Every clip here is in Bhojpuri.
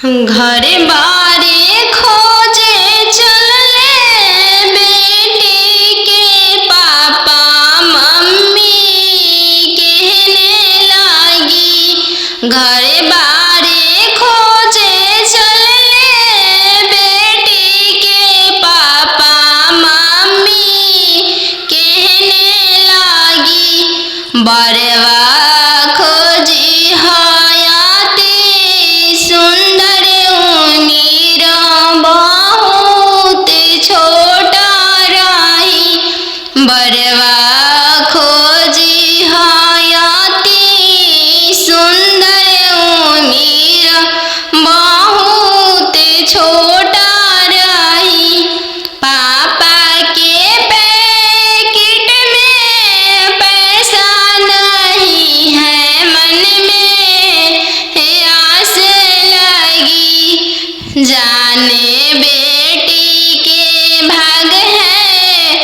घरे बारे खोजे चलले बेटी के पापा मम्मी कहने लगी। घरे बारे खोजे चलले बेटी के पापा मम्मी कहने लगी। बरवा खोजी हयाती सुंदर उमीर बहुत छोटा रही। बरवा खोजी हयाती सुंदर उमीर बहुत छोटा रही। पापा के पैकेट में पैसा नहीं है, मन में आस लगी। जाने बेटी के भाग है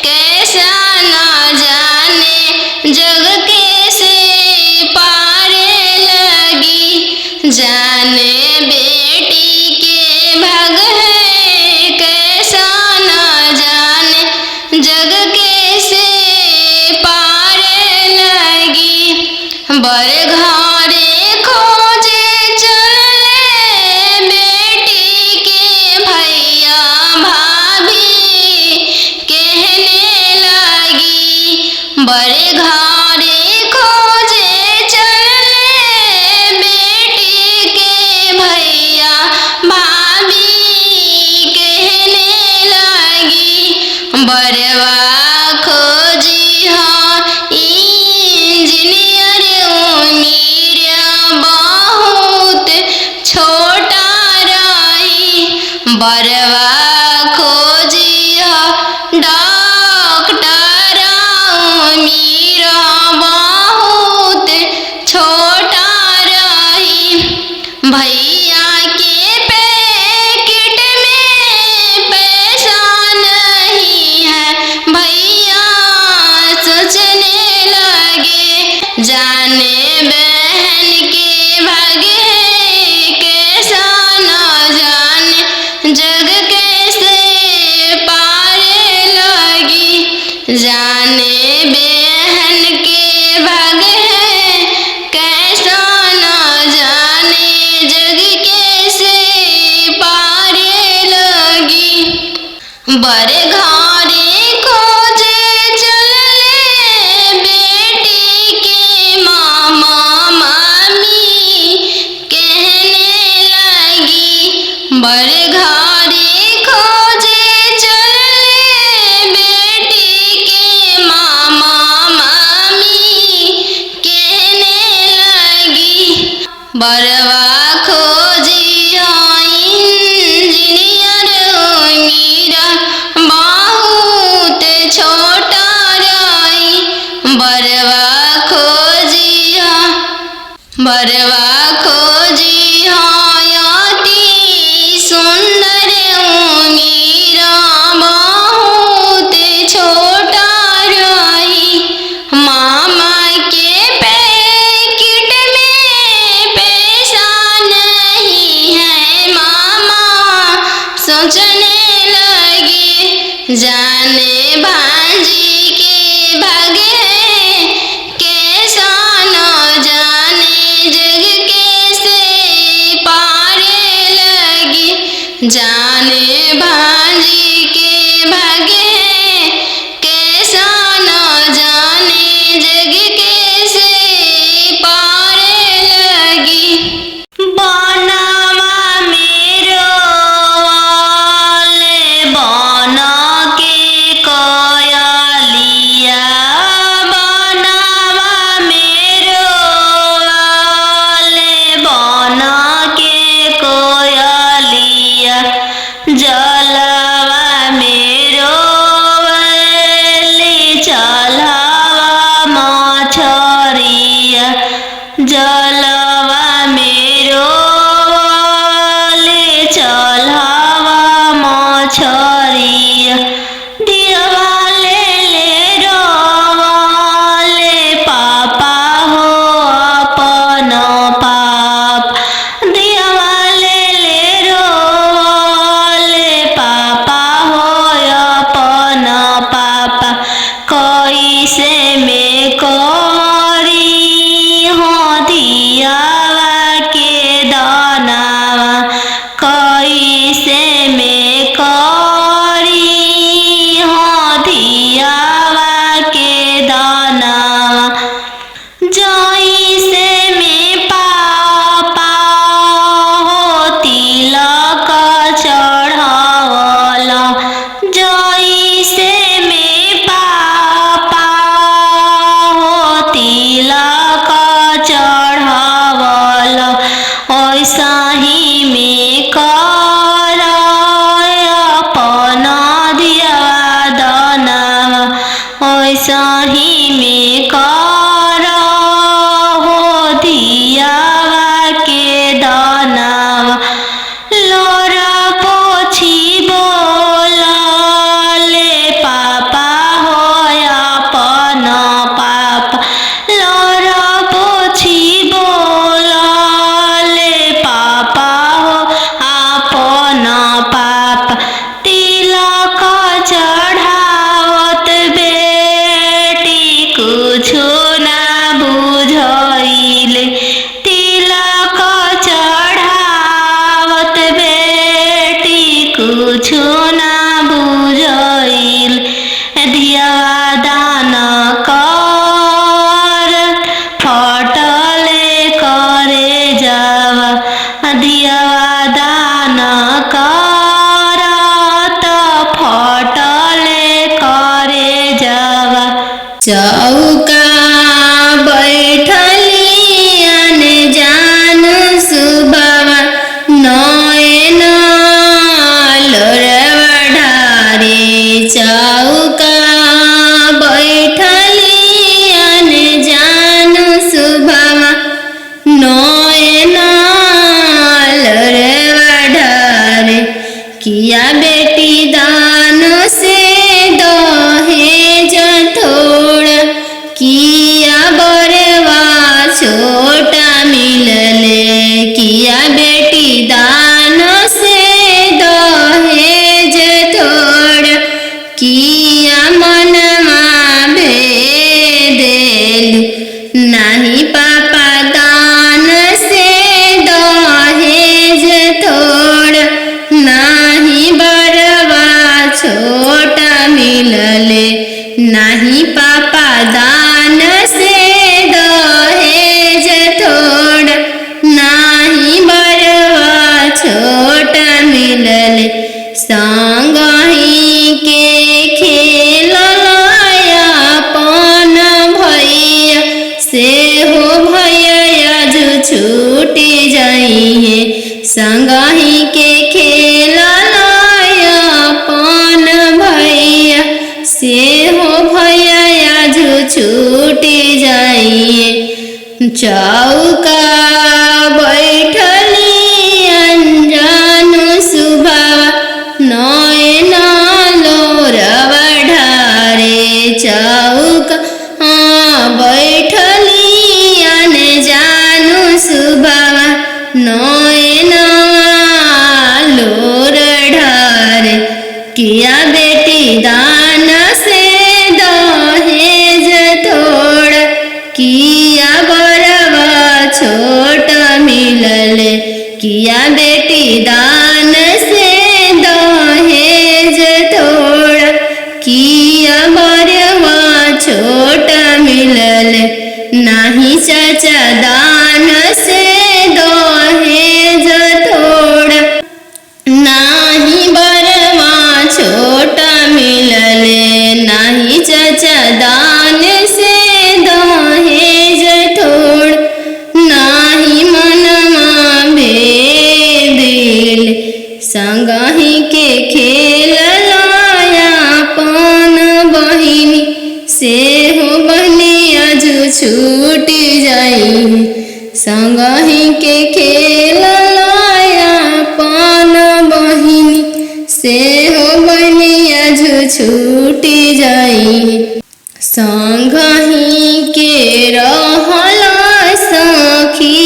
कैसा न जाने, जग कैसे पारे लगी। जाने बेटी के भाग है कैसा न जाने, जग कैसे पारे लगी। बर घरे खोजे चलले बेटी के भैया भाभी कहने लगी। बर घरे खोजे चलले बेटी के भैया भाभी कहने लगी। बरवा खोजी हाँ इंजीनियर उमीर बहुत छोटा रही। बरवा खोजी हाँ डॉक्टर उमीर बहुत छोटा रही। भैया के पैकेट में पैसा नहीं है, भैया सोचने लगे। जाने बहन के भाग है कैसा न जाने, जग कैसे पारे लगी। जाने बहन के भाग है कैसा न जाने, जग कैसे पारे लगी। बर घरे खोजे चलले बेटी के मामा मामी कहने लगी। बर घरे खोजे चलले बेटी के मामा मामी कहने लगी। बरवा खोजी हाँ इंजीनियर उमीर बहुत छोटा रही। बरवा खोजी हाँ हयाती सुंदर उमीर बहुत छोटा रही। मामा के पैकेट में पैसा नहीं है, मामा सोचने लगे। जाने भांजी के भाग है कैसा न जाने, जग कैसे पारे लगी। जाने भांजी के भाग है कैसा न जाने, जग कैसे पारे लगी। बनवा मेरो वाले बना के कोयलिया, बनवा मेरो वाले बना के कोयलिया। दान करत फटले करे जावा। चौका बैठली अने जान सुबावा नयन लोरवा ढारे। चौका बैठली अने जान सुबावा नयन लोरवा ढारे। किया बेटी दान से दहेज थोड़ा, किया बरवा छोटा मिलले। किया बेटी दान से दहेज थोड़ा, किया मनमा भेदेलु। नाही पापा दान से दहेज थोड़ा, नाही बरवा छोटा मिलले। नाही पापा दान से दहेज थोड़ा, नाही बरवा छोटा मिलले। संगही के खेललाया अपन भैया, से हो भैया जो छूटी जाइए। संगही के खेललाया अपन भैया, से हो भैया जो छूटी जाइए। चौका बैठली अनजान सुबावा नयन लोरवा ढारे। चौका बैठली अनजान सुबावा नयन लोर ढारे। किया बेटी दान से दहेज थोड़ा, किया बरवा छोटा मिलले। किया बेटी दान से दहेज थोड़ा, किया बरवा छोटा मिलले। नाही चाचा दान से दहेज थोड़ा, नाही बरवा छोटा मिलले। नाही चाचा दान से दहेज थोड़ा, नाही मनमा भेदिल। संगही के खेललाया अपन बहिनी, से हो बहनिया जो छूटी जाई। संगही के खेललाया अपन बहिनी, से हो बहनिया जो छूटी जाई। संगही के रहला सखी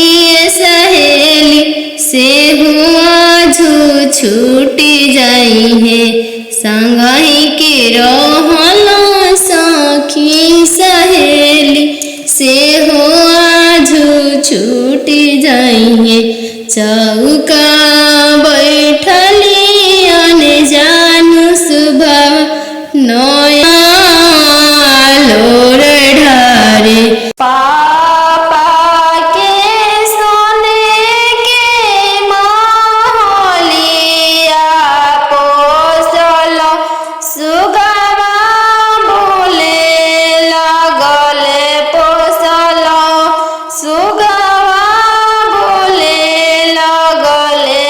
सहेली, से हुआ जो छूटी जाई है। संगही के रहला सखी सहेली, से हुआ जो छूटी जाई है। चौका बैठली अने जानू सुबावा नयन लोर ढारे। पापा के सोने के महलिया पोसल, सुगवा बोले लगले पोसल। सुगवा बोले लगले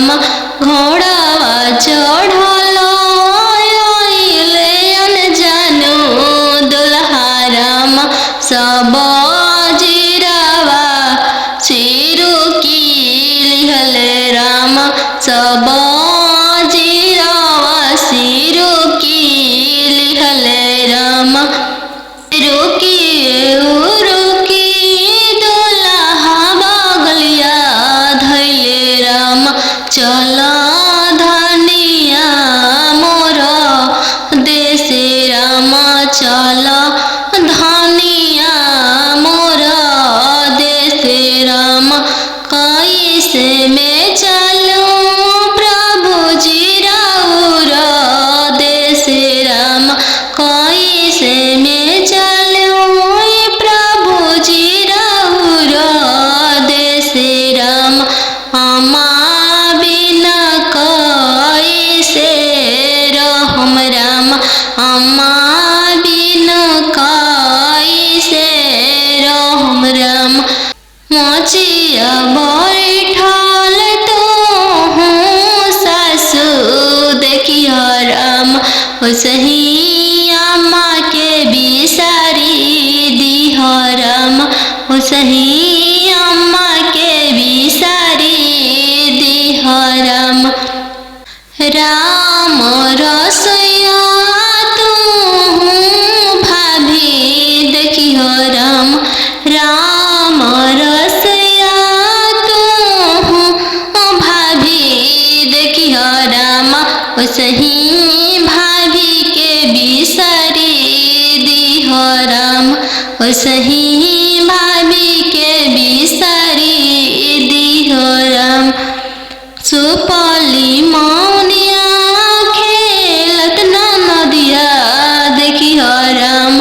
राम घोड़ावा चढ़ल आइले अनजानो दुल्हा राम सब जीरावा सिरु की लिहले राम सब जीरावा सिरु की लिहले राम रुकी दुल्हा बगलिया धैले राम चल धनिया मोर देश राम चल धनिया मोर देश राम कैसे में चलूं प्रभु जी राउर देश राम कैसे में चलूं प्रभु जी राउर देश राम अम्मा बिना कैसे रहम राम अम्मा बिना कैसे रहम राम मोचिया बैठल तो हूँ सासु देखियो राम सही अम्मा के बिसारी दिह राम सही अम्मा के बिसारी दिह राम राम रसोइया तू भाभी देखियो राम राम रसोइया तू भाभी देखियो राम सही भाभी के बिसारी दिह राम सही भाभी के बिसारी दिह राम सुपली मौनिया खेलत नदिया देखियो राम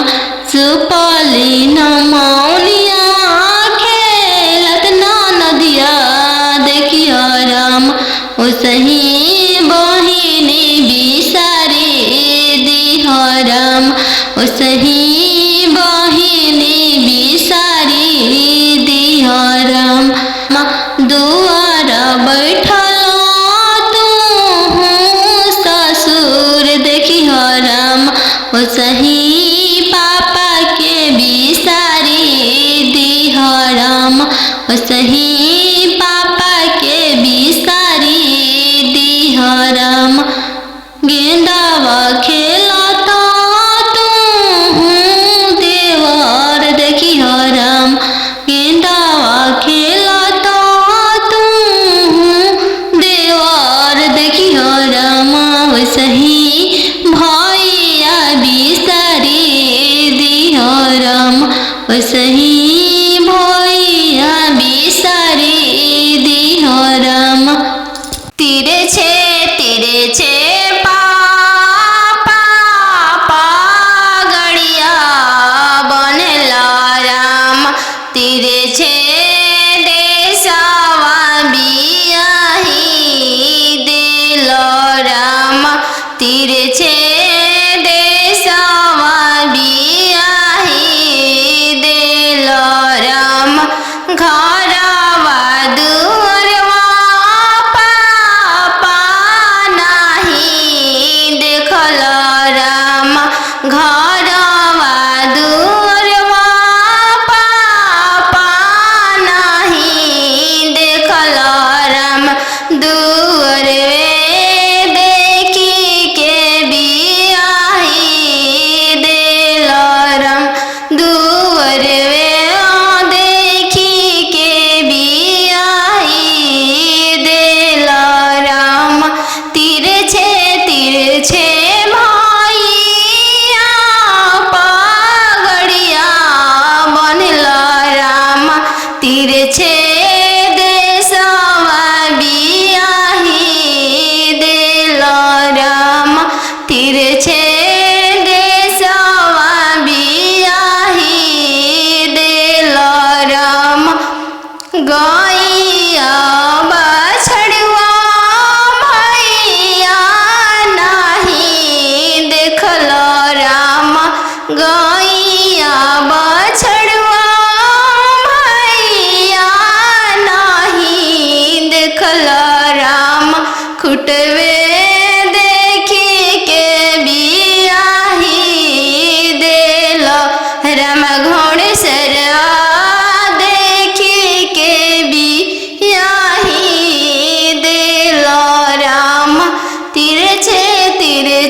सुपली मौनिया खेलत नदिया देखियो राम सही बहिनी बिसारी दिह राम सही बहिनी बिसारी दिह राम दुआर बैठल तू ससुर देखियो राम सही पापा के बिसारी दिह राम सही पापा के बिसारी दिह राम गेंदावा खेलता तू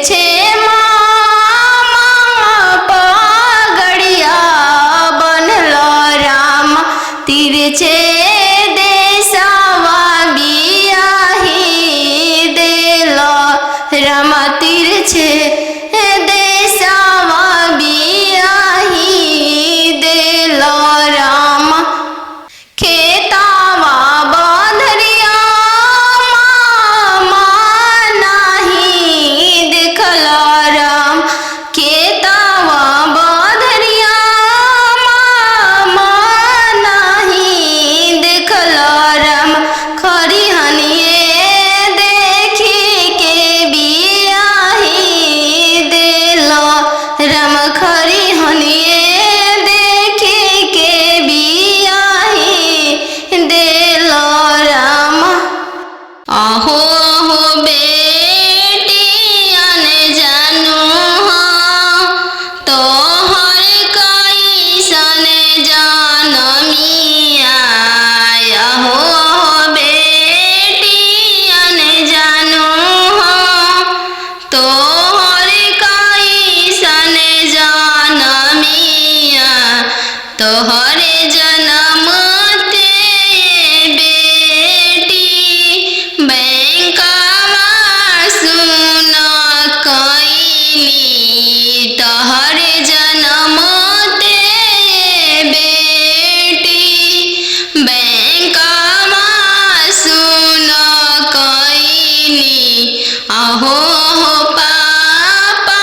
तिरछे मामा पगड़िया बनलो राम, तिरछे देशवा बियाही देलो राम, तिरछे देशवा बियाही देलो राम। खेतावा बंधरिया मामा नाही देखलो राम, खेतावा बंधरिया मामा नाही देखलो राम। खरिहनिए देखी के बियाही देलो राम, खरिहनिए देखी के बियाही देलो राम। अहो हो बेटियन जानू हाँ, तोहर कैसन जनमिया। अहो हो बेटियन जानू हाँ, तोहर कैसन जनमिया। तोहरे जनम ते बेटी बैंकवा सुन कइनी। तोहरे जनम ते बेटी बैंकवा सुन कइनी। अहो हो पापा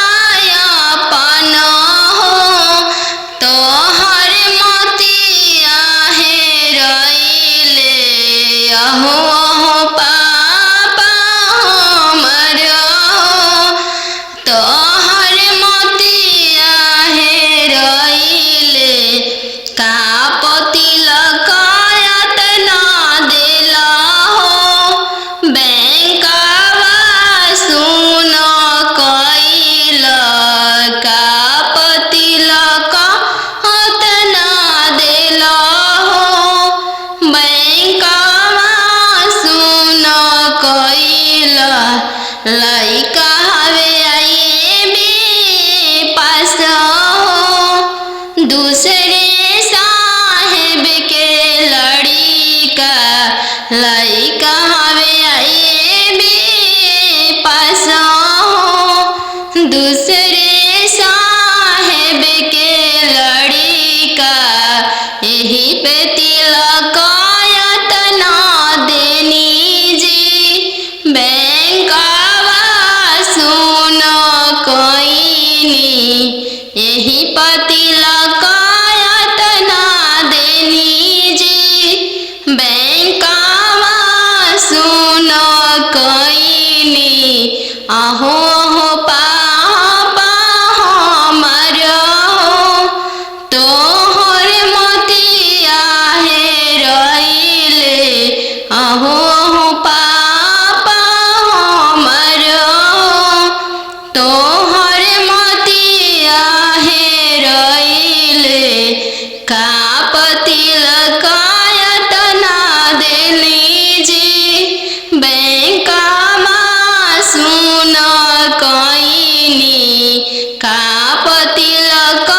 अपन हो, तोहर मोतिया हेरइले। अहो हो पापा हमर हो, तोहर मोतिया हेरइले। का तिलक एतना देला हो, बैंकवा सुन कइल। का तिलक एतना देला हो, बैंकवा सुन कइल। लइका हवे आईबी पास हो, दूसरे साहेब के लड़िका। लइका हवे आईबी पास हो, दूसरे साहेब के लड़िका। यही पे तिलक एतना देनी जी, बैंकवा सुन कइनी। यही पे तिलक एतना देनी जी, बैंकवा सुन कइनी। अहो हो पापा हमर हो, तोहर मोतिया हेरइले। अहो हो पापा हमर हो, तोहर मोतिया हेरइले। का तिलक एतना देली जी, बैंकवा सुन कइनी। का तिलक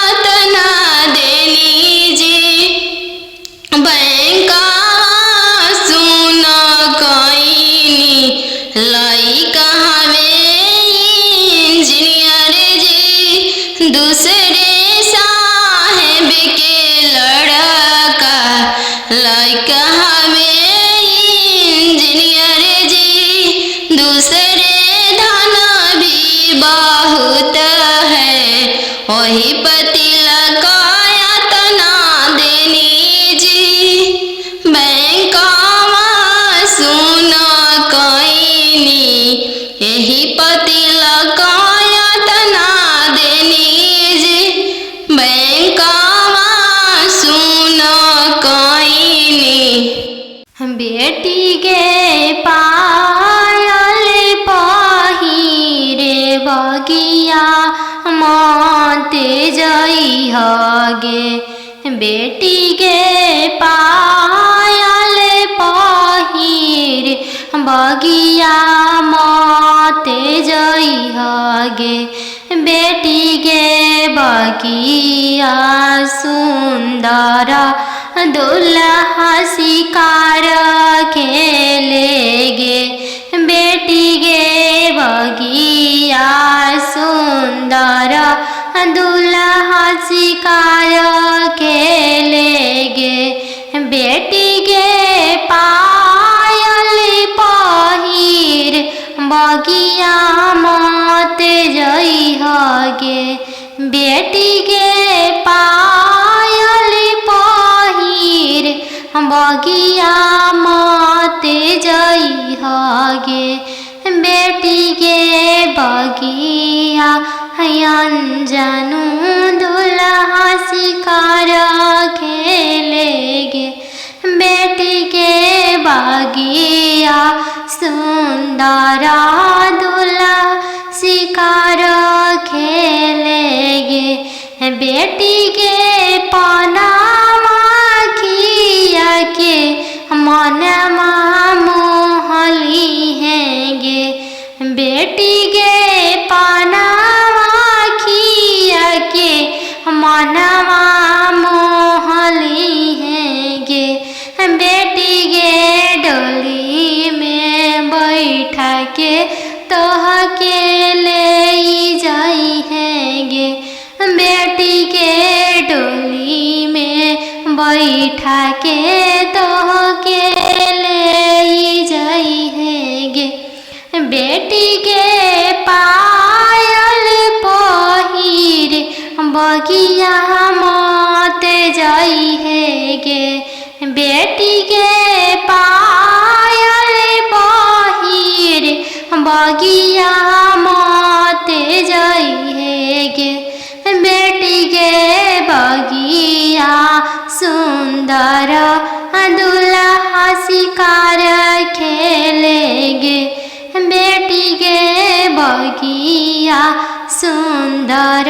एतना देली जी, बैंकवा सुन कइनी। लइका हवे इंजीनियर जी, दूसरे साहेब के लड़का। लइका हवे इंजीनियर जी, दूसरे धन भी बहुत है। वही पे तिलक एतना देनी जी, बैंकवा सुन कइनी। यही पे तिलक एतना देनी जी, बैंकवा सुन कइनी। बेटी के पायल पहिरे बगिया माते जई हगे। बेटी के पायल पहिरे बगिया मते जइहगे बेटी गे बगिया सुंदर दुल्हा शिकार खेलेगे बेटी गे बगिया सुंदर दुल्हा शिकार खेलेगे बेटी गे पायल पहिर बगिया मते जइहगे बेटी गे पायल पहिर बगिया मते जइहगे बेटी गे बगिया अंजनु दुल्हा शिकार खेलेगे बेटी के बगिया सुंदर दुल्हा शिकार खेलेगे बेटी के पनामा खिया के मनमा मोहली हैगे बेटी के पनामा खिया के मनवा मोहली हैगे बेटी गे डोली में बैठा के तोह के ले जाई हैगे बेटी के डोली में बैठा के तोह के ले जाई हैगे बेटी के पायल पहिर बगिया मते जइहगे बेटी के पायल पहिर बगिया मते जइहगे बेटी के बगिया सुंदर दुल्हा शिकार खेलेगे बेटी के बगिया सुंदर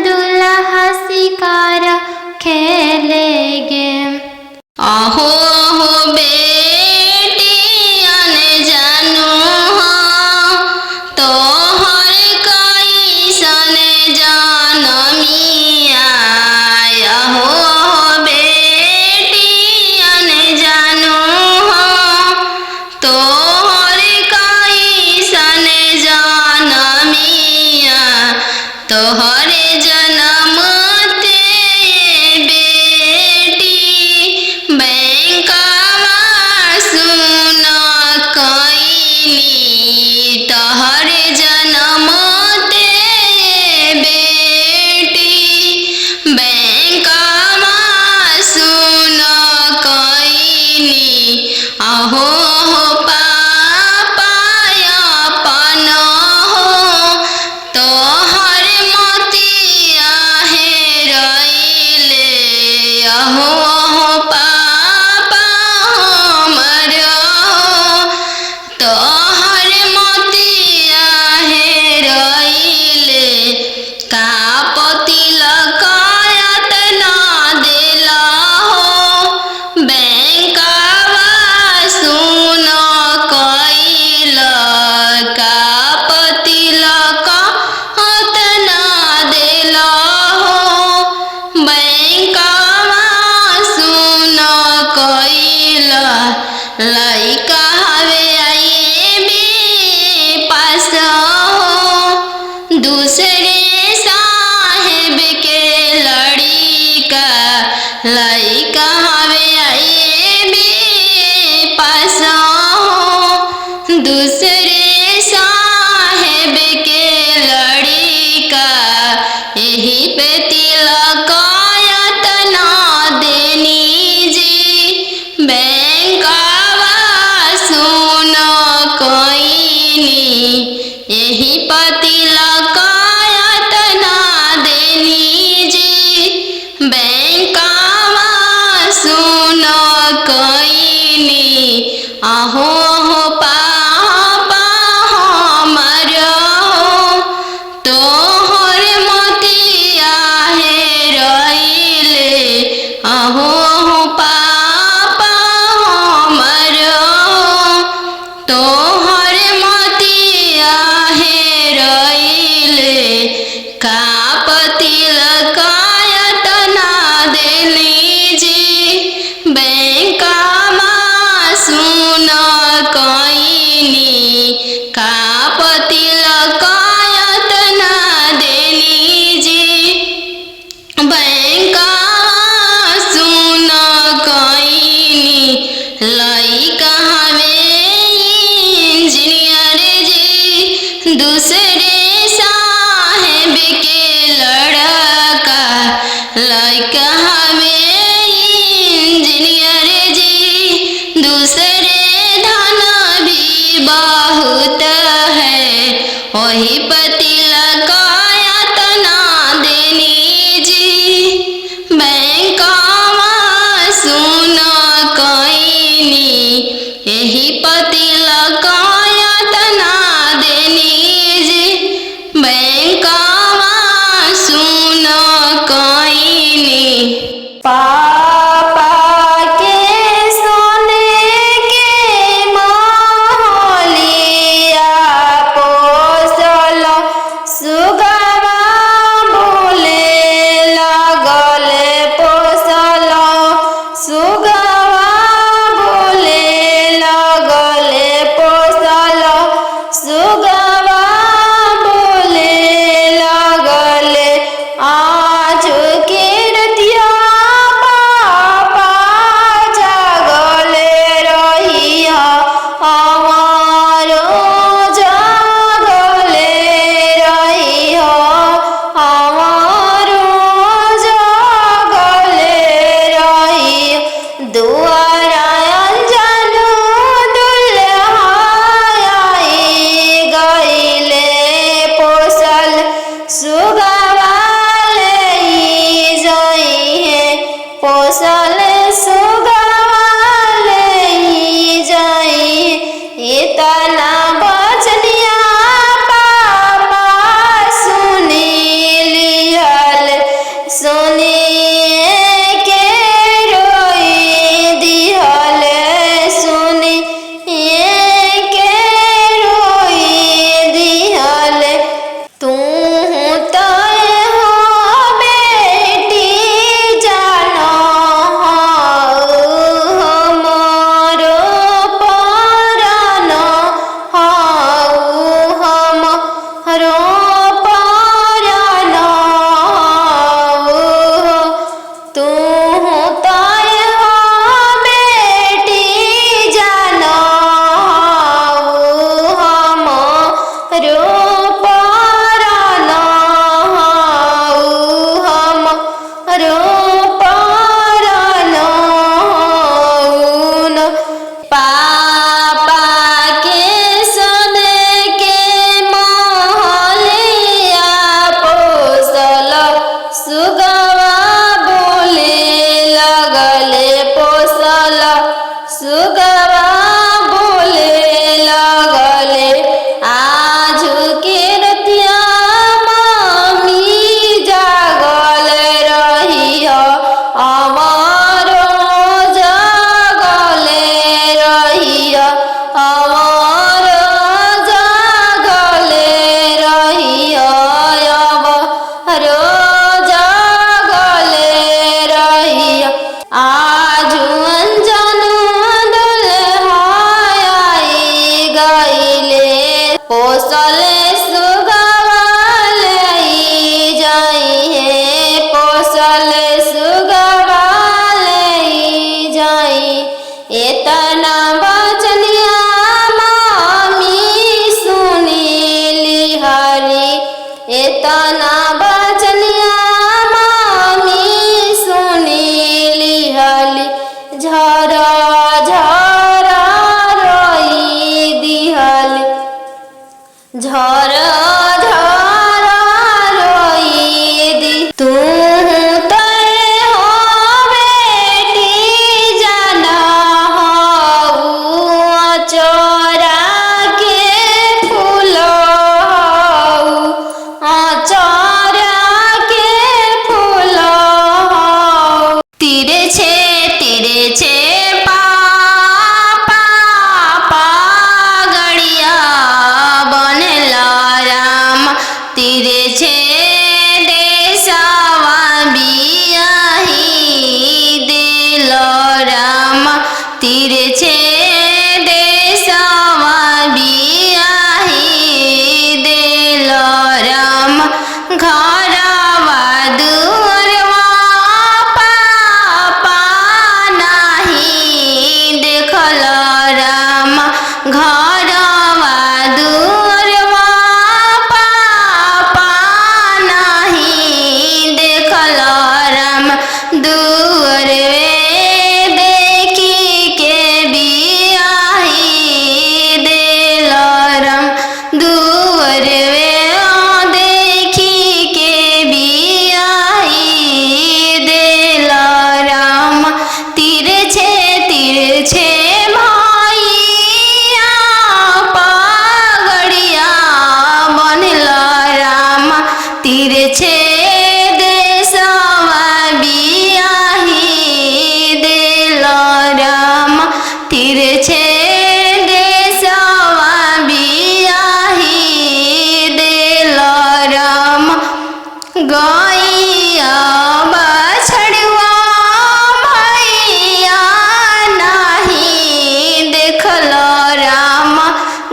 दुल्हा शिकार खेलेगे। आहो हो बेटियन जानू हो तोहर कैसन जनमिया आहो हो बेटियन जानू हो तोहर कैसन जनमिया तोहरे जन्म आहो हो पापाया पन हो तोहर मोतिया हेरैले आहो हो पापा हमर तोहर मोतिया हेरैले का पति लकायत ना देला हो बैंक सुन कैल का पति लकायत ना देला हो बैंकवा सुन कैल लइका हवे आईबी पास हो दूसरे साहेब के लड़िका लइका हवे आईबी पास हो दूसरे साहेब के लड़िका यही पे तिलकायत ना देनी जी बैंकवा सुन कैनी यही पे तिलकायत ना देनी जी बैंकवा सुन कैनी आहो हो पाप वही पति लगाया तना देनी जी। बैंकवा सुन कईनी यही पति लगाया तना देनी जी। बैंकवा सुन कईनी पापा के सोने के महलिया पोसल सुगवा बोले लगल पोसल सुगवा बोले लगल पोसल सुगवा बोले लगल आज के रतिया पापा जागल रहिया हमारो जागल रहिया हमारो जागल रहिया। दुआरा अंजन दुल्हा आई गईले पोसल सुगवा ले जाइए पोसल सुगवा ले जाइए। इतना बचनिया पापा सुनी लिहल सुनिए के रोई दिहल सुनिए के रोई दिहल। तू तय हो बेटी जानो हमारो परानो हमारो परानो तू तय हो बेटी जानो हमारो परानो हमारो परानो। पापा के सोने के महलिया पोसल सुगवा बोले लगल पोसल सुगवा बोले लगल आज के रतिया मम्मी जागल रहिया हमारो जागल रहिया हमारो जागल रहिया हमारो जागल रहिया। आज अंजन दुल्हा आई गईले पोसल सुगवा ले जाइए पोसल सुगवा ले जाई। इतना बचनिया मामी सुनी लिहरी इतना बचनिया मामी सुनी लिहली झरा झरा रोई दिहली झरा झरा रोई दी। तू तय हो बेटी जाना चोरा के फूल चोरा के फूल तीरे छे पापा गड़िया बनला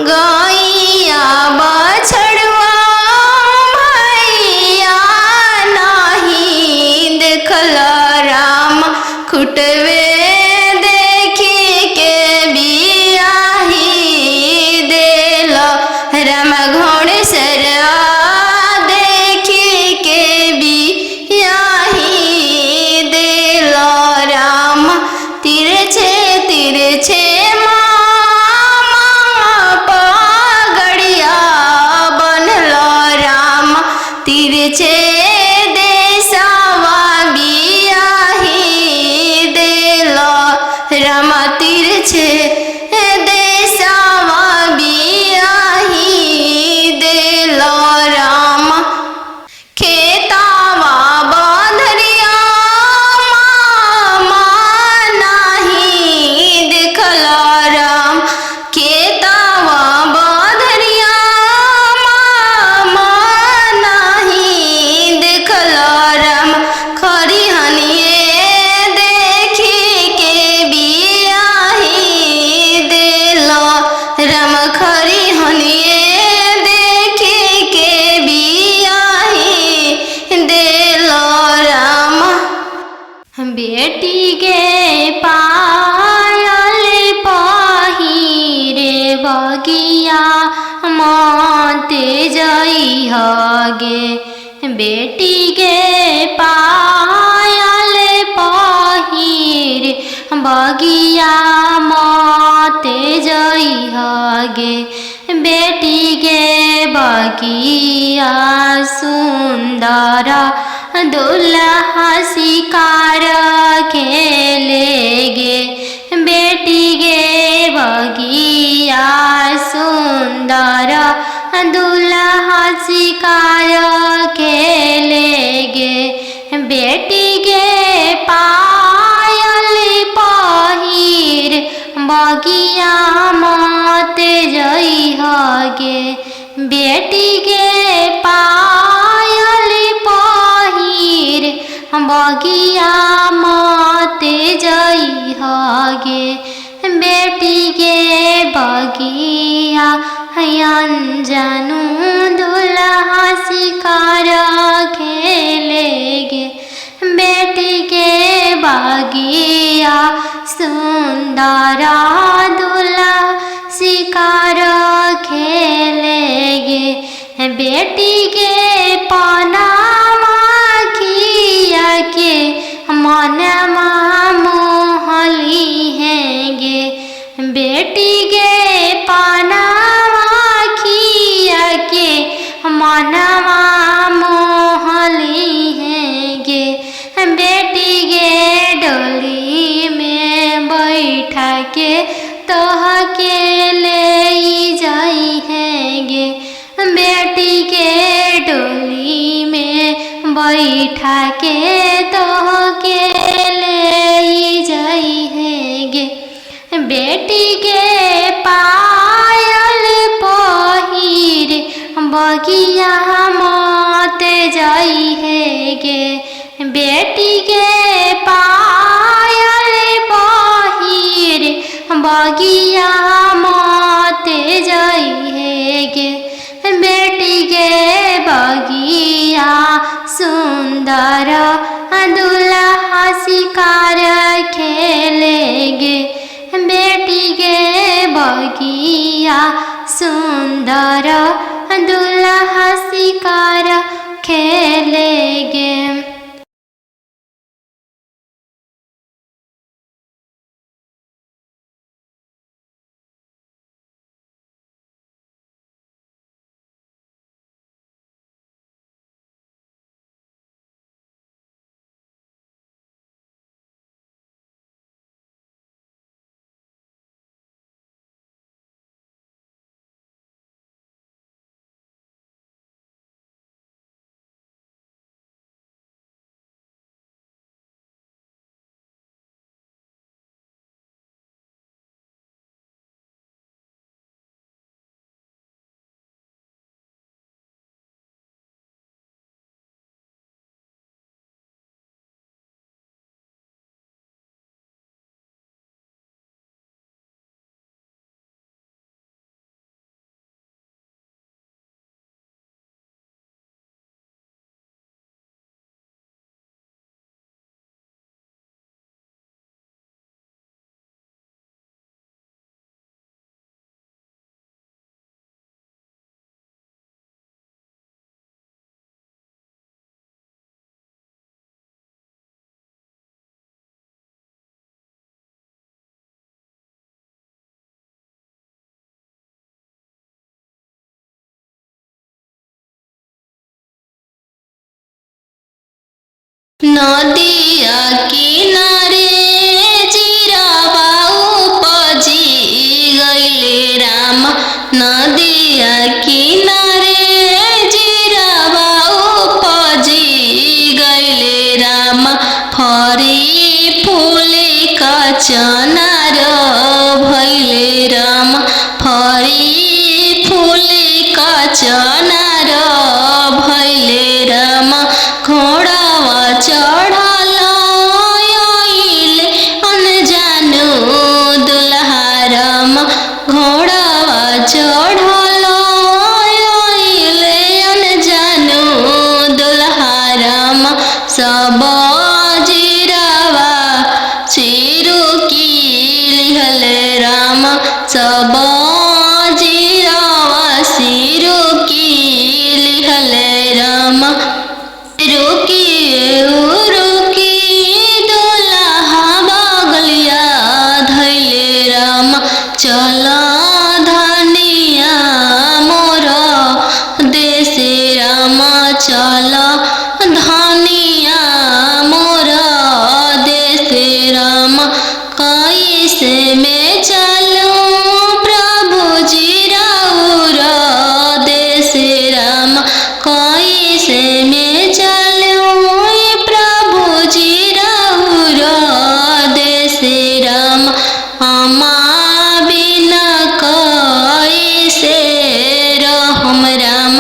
गैया बछड़वा भैया नाही देखल राम खुटवे देखी के बियाही देल राम घोड़सरवा देखी के बियाही देल राम तिरछे तिरछे पगड़िया बनल राम तिरछे देशवा बियाही देल राम तिरछे देशवा बियाही देल राम खेतावा बंधरिया मामा नाही देखल राम खेतावा बंधरिया मामा नाही देखल राम खरिहनिए देखी के बियाही देल राम खरिहनिए देखी के बियाही देल राम बेटी के पायल पहिरे बगिया माते जई हगे बेटी के पायल पहिरे बगिया माते जई हगे बेटी के बगिया सुंदर दुल्हा शिकार खेलेगे बेटी के बगिया सुंदर दुल्हा शिकार खेलेगे बेटी के पायल पहिर बगिया माते जई हगे बेटी के पायल पहिर बगिया माते जई हगे बेटी के बगिया अनजानु दुल्हा शिकार खेलेगे बेटी के बगिया सुंदर दुल्हा शिकार खेलेगे बेटी के पनामा किया के मनमा मोहली हैगे बेटी के पनामा किया के मनमा मोहली हैगे बेटी के डोली में बैठा के तोह के ले जाई हैगे बेटी के डोली में बैठा के तोह के ले जाई हैगे बेटी के पायल पहिर बगिया माते जाई हैगे बेटी के पायल पहिर बगिया माते जाई हैगे बेटी के बगिया सुंदर दुल्हा शिकार खेलेगे बेटी के बगिया सुंदर दुल्हा शिकार खेलेगे। नदिया किनारे जीरावा उपजी गइले राम, नदिया किनारे जीरावा उपजी गइले राम, फरी फूले का चनार भइले राम, फरी फूले का चनार भइले राम, घोड़ावा चढ़ल आइले अनजानु दुल्हा राम, घोड़ावा चढ़ल आइले अनजानु दुल्हा राम, सब जीरावा सिरु की लिहले राम, सब जीरावा सिरु की लिहले राम, रुकी रुकी दुल्हा बगलिया धैले राम, चल धनिया मोर देश राम, चल धनिया मोर देश राम, कैसे में चलूं प्रभु जी राउर देश राम, कैसे में चलूं प्रभु जी राउर देश राम, अम्मा बिना कैसे रहम राम,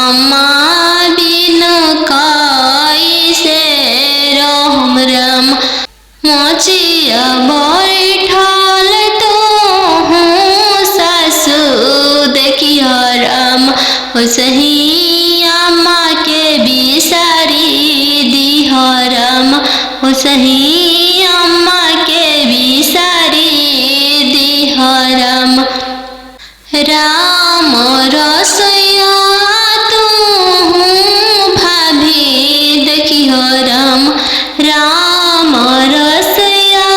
अम्मा बिना कैसे रहम राम, मोचिया बैठल तू सासु देखिया राम, ओसही अम्मा के बिसारी दिह राम, ओसही अम्मा के बिसारी दिह राम, राम रसोइया तू भाभी देखियो राम, राम रसोइया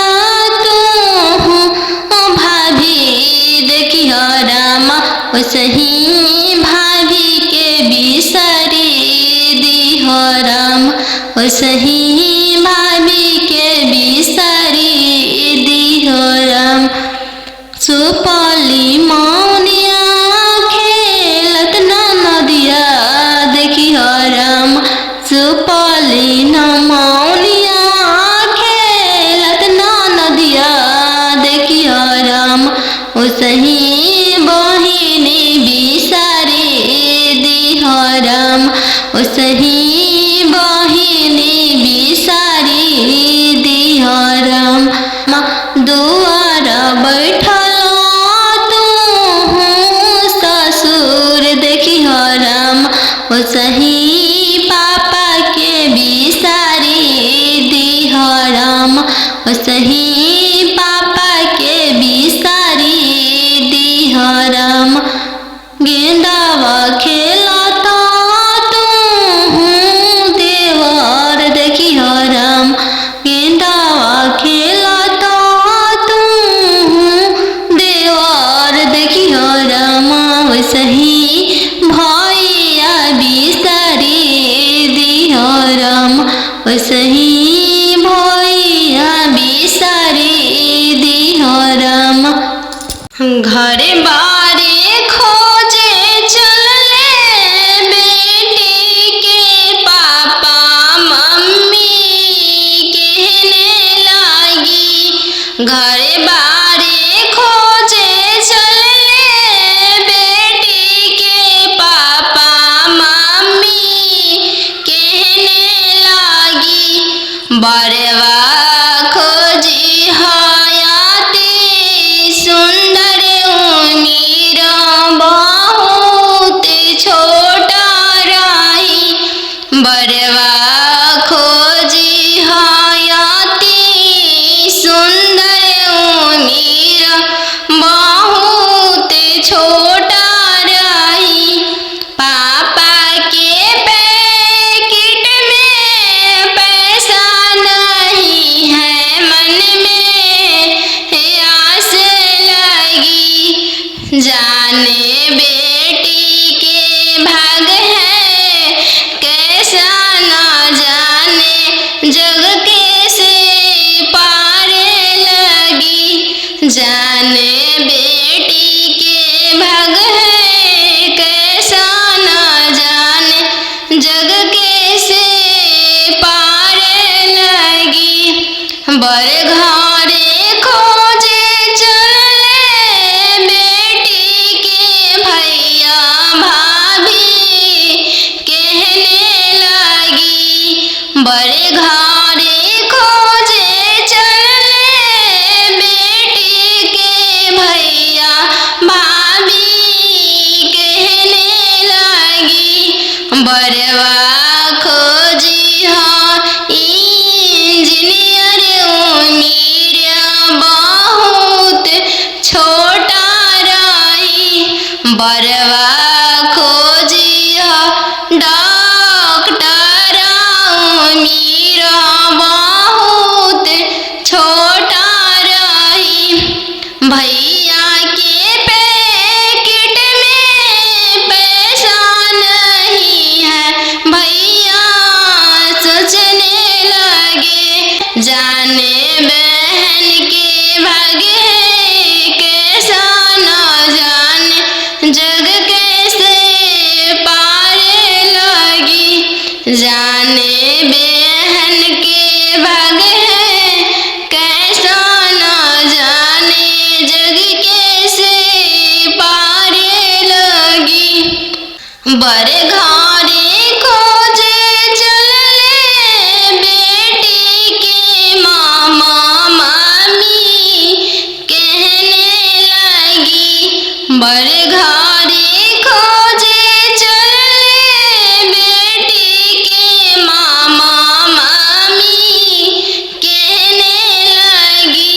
तू भाभी देखियो राम, ओसही भाभी के बिसारी दिह राम, ओसही भाभी के बिसारी दिह राम, सुपली मौनिया खेलत नदिया देखियो राम, सुपली मौनिया खेलत नदिया देखियो राम, ओसही बहिनी बिसारी दिह राम, ओसही बहिनी बिसारी दिह राम, दुआर बैठल ससुर देखियो राम, ओसही पापा के बिसारी दिह राम, ओसही पापा के बिसारी दिह राम, गेंदावा खेलता तू देवर देखियो राम, गेंदावा खेलता तू देवर देखियो राम, ओसही भैया बिसारी दिह राम, ओसही भैया बिसारी दिह राम, घरे बारे खोजे चलले बेटी के पापा मम्मी कहने लागी, घरे बारे खोजे चलले बेटी के पापा मम्मी कहने लागी, बरवा खोजिहा इंजीनियर उम्मीद बहुत छोटा रही। बरवा खोजिहा डॉक्टर उम्मीद बहुत छोटा रही। भैया के पैकेट में पैसा नहीं है। भैया सोचने लगे जाने बहन के भागे कैसा न जाने जग कैसे पारे लगी। जाने बहन के भागे कैसा न जाने जग कैसे पारे लगी। बर घरे खोजे चलले बेटी के मामा मामी कहने लगी। बर घरे खोजे चलले बेटी के मामा मामी कहने लगी।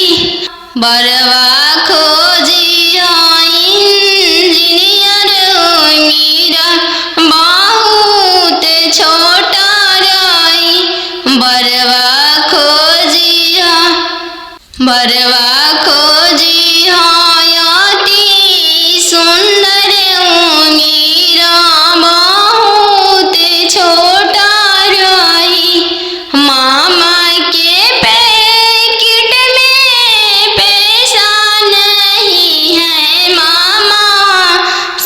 बरवा खोजिहा इंजीनियर उम्मीद बहुत छोटा रही। बरवा खोजिहा अति सुंदर उम्मीद बहुत छोटा रही। मामा के पैकेट में पैसा नहीं है। मामा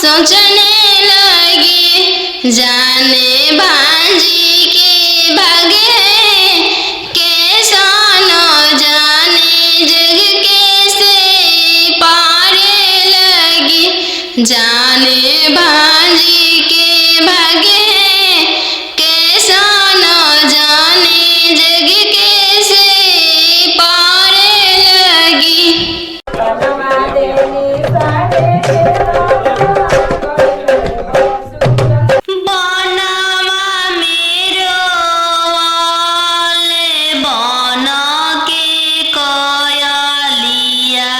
सोचने लगे जाने भांजी के भागे कैसा न जाने जग कैसे पारे लगी। जाने भांजी के भागे कैसा न जाने जग कैसे पारे लगी। बनवा मेरो वाले बना के कोयलिया।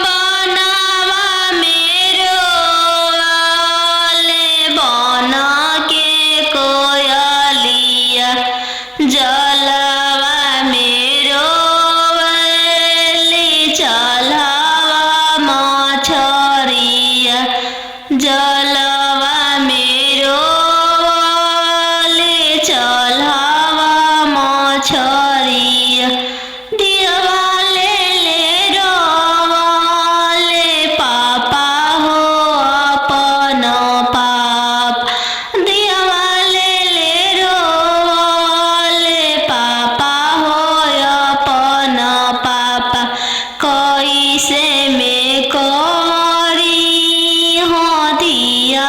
बनवा मेरो वाले बना के कोयलिया। जलवा मेरो वाले चलवा मछरिया। जलवा मेरो वाले चलवा मछरिया। दिवाले ले रोवाले पापा हो अपन पाप। दिवाले ले रोवाले पापा हो अपन पापा। कैसे में करी हो दिया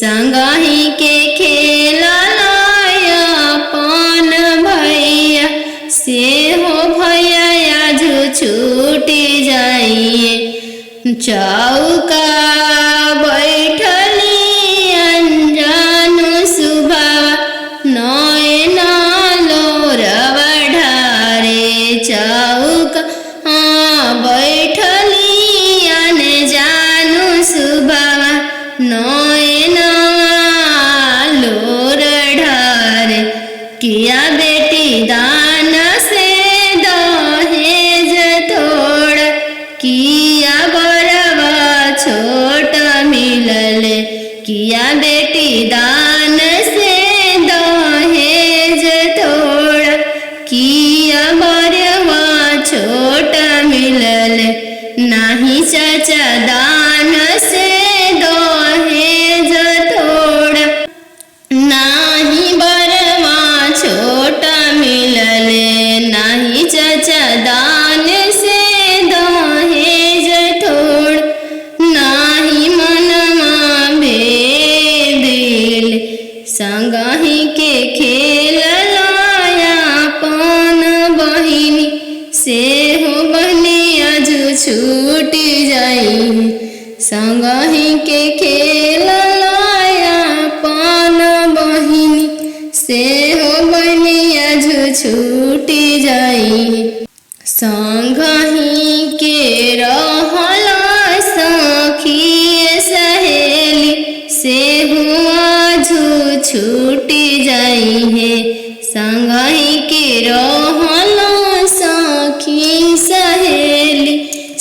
संगही के खेललाय अपन भैया से हो भैया आज छूटी जाइए चौका बैठली अनजानु सुबह नयन लोरवा ढारे चौका बैठली अनजानु सुबह नयन लोर ढारे किया बेटी दान से दहेज तोड़ किया बरवा छोट मिलल किया बेटी दान से दहेज तोड़ किया बरवा छोट मिलल नाही चाचा दान से दहेज तोड़ नाही बरवा छोट मिलल नाही चाचा दान से दहेज तोड़ नाही मनमा भेदिल संगही के खेललाया अपन बहिनी से हो बहनी आज छूटी जाई संगही के खेललाया अपन बहिनी से हो बहनी आज छूटी जाई संगही के रहला सखी सहेली से हुआ छूटी जाई है संगही के रहला सखी सहेली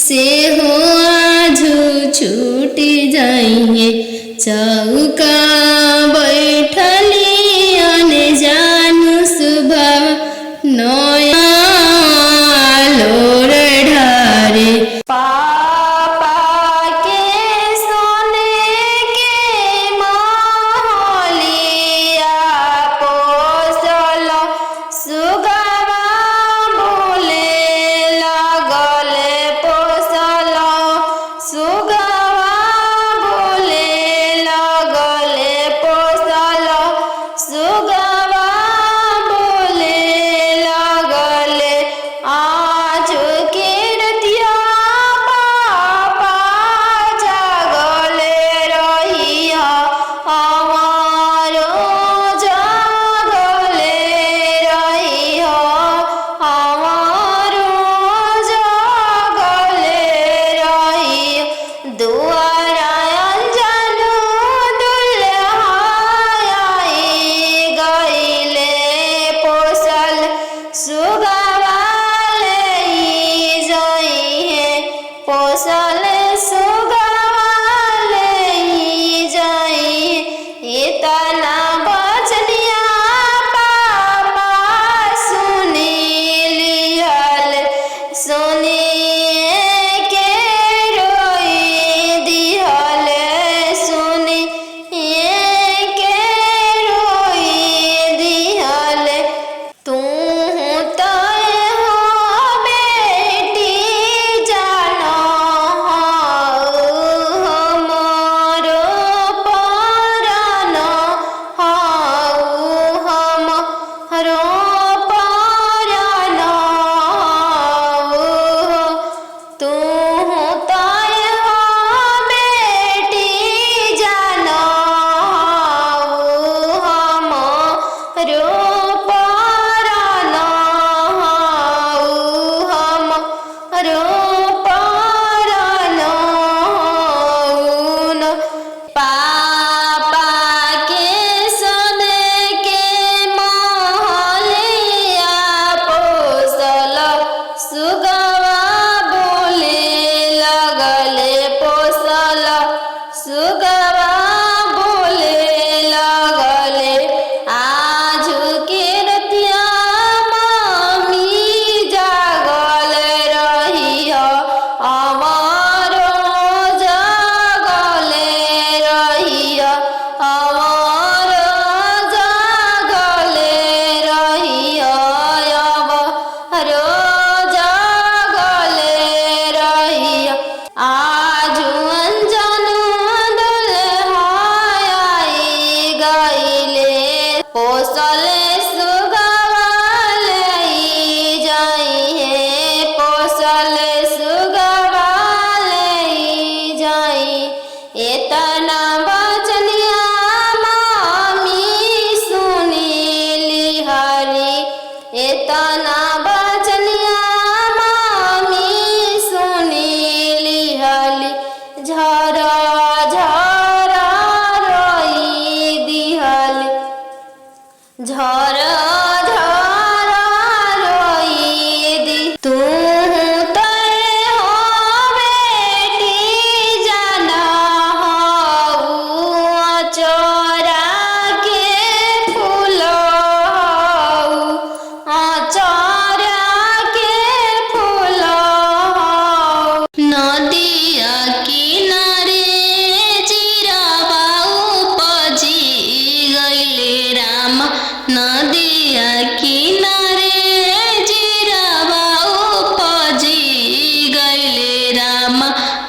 से हुआ छूटी जाई है चौका बैठली अनजानु सुबह नया लोर ढारे पापा के सोने के महलिया पोसल सुगवा बोले लगले पोसल सुगवा बोले लग हरि एतना बचनिया मामी सुनीली हरि एतना बचनिया मामी सुनीली हरि झरा झरा रोई दिहल झरा झरा रोई दी तू नदिया किनारे जीरावा उपजी गइले राम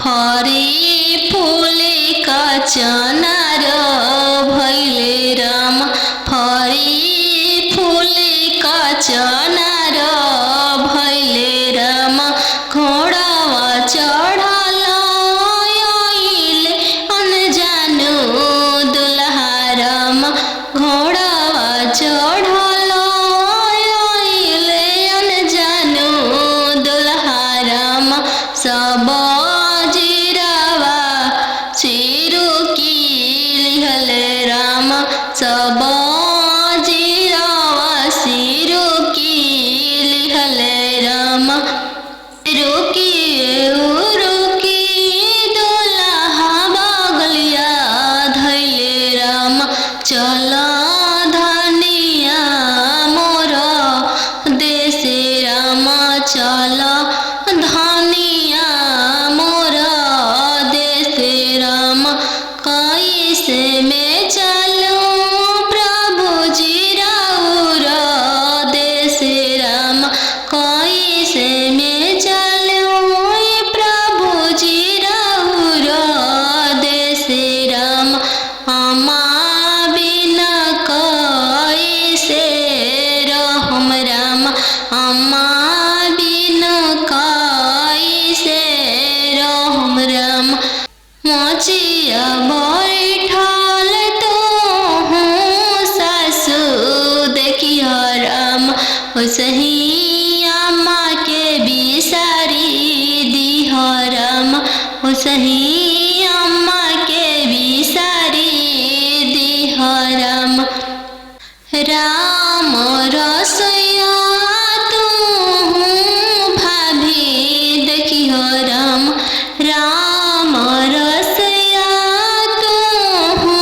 फरी फूले का चनार भइले राम फरी फूले का चनार भइले राम घोड़ावा चढ़ल आइले अनजानु दुल्हा राम घोड़ावा चढ़ल आइले अनजानु दुल्हा राम सब जीरावा सिरु की लिहले राम सब जीरावा सिरु की लिहले राम रुकी दुल्हा बगलिया धैले राम चल धनिया मोर देशे राम चल धनिया मोर देशे राम कैसे में चलूं प्रभु जी राउर देशे राम कैसे में चलूं प्रभु जी राउर देशे राम अम्मा बिना कैसे रहम राम अम्मा बिना कैसे रहम राम मोचिया बैठल तो हूँ सासु देखिया राम ओसही अम्मा के बिसारी दिह राम ओसही अम्मा के बिसारी दिह राम राम रसोइया तू भाभी देखिह राम राम रसोइया तू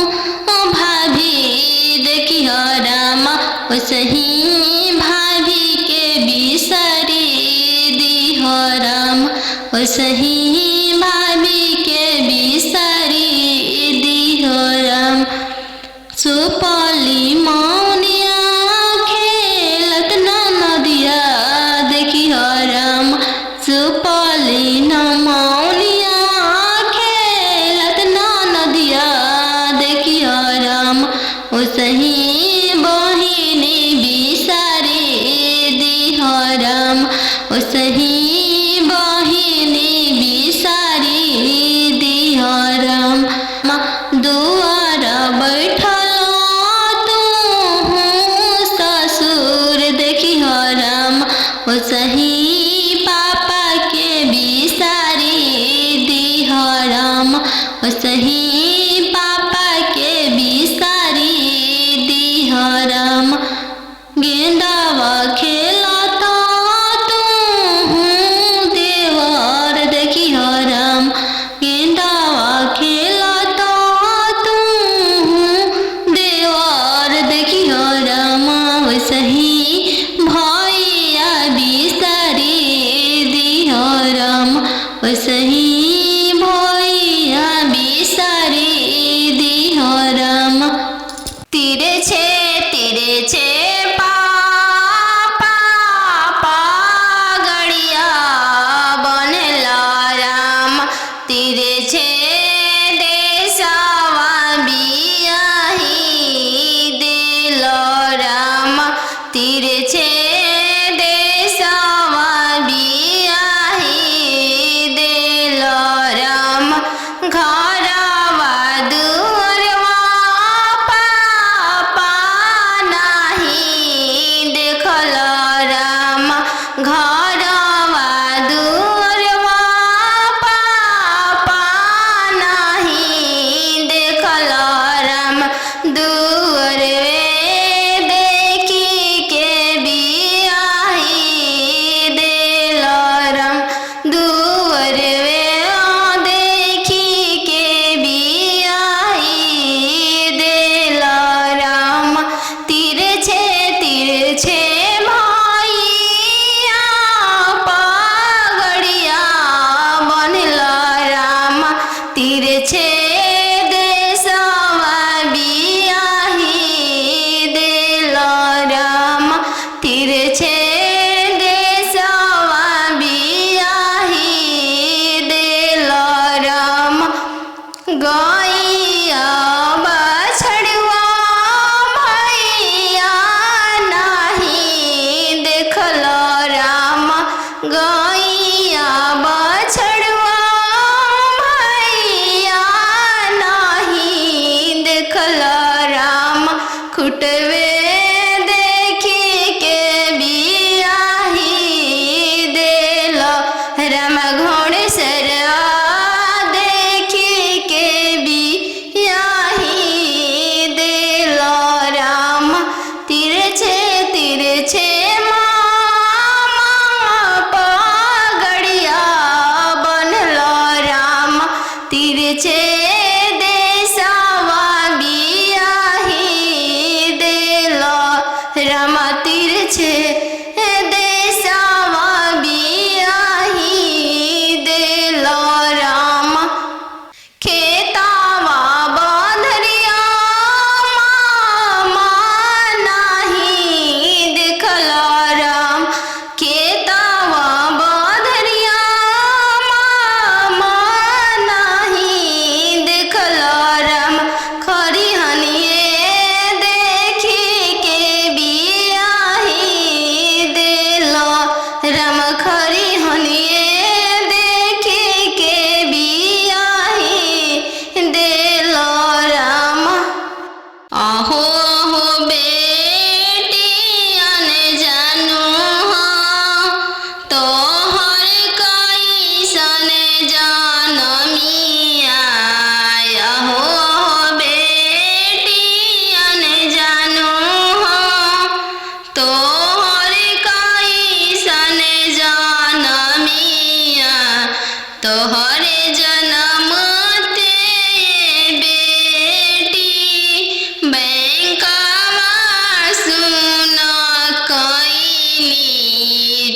भाभी देखिह राम ओसही भाभी के बिसारी दिह राम ओसही भाभी के बिसारी दिह राम सुपली मौनिया खेलत नदिया देखिह राम सुपली मौनिया खेलत नदिया देखिह राम ओसही बहिनी बिसारी दिह राम ओसही बहिनी बिसारी दिह राम दुआर बैठल तू ससुर देखिह राम ओसही पापा के बिसारी दिह राम ओसही पापा के बिसारी दिह राम गेंदावा खेलत तू देवर देखिह राम गेंदावा खेलत तू देवर देखिह राम ओसही भैया बिसारी दिह राम ओसही भैया बिसारी तिरछे देशवा बियाही देल राम तिरछे देशवा बियाही देल राम गैया बछड़ुआ भैया नाही देखल राम गैया बछड़ुआ भैया नाही देखल राम खुटवे देखी के बियाही देल राम घोड़सरवा देखी के बियाही देल राम तिरछे तिरछे पगड़िया बनल राम तिरछे देशवा बियाही देल राम तिरछे देशवा बियाही देल राम खेतावा बंधरिया मामा नाही देखल राम खेतावा बंधरिया मामा नाही देखल राम खरिहनिए देखी के बियाही देल राम खरिहनिए देखी के बियाही देल राम आहो हो बेटियन जानू हाँ तोहर कैसन जनमिया आहो हो बेटियन जानू हाँ तोहर कैसन जनमिया तोहरे जनम ते बेटी बैंकवा सुन कैनी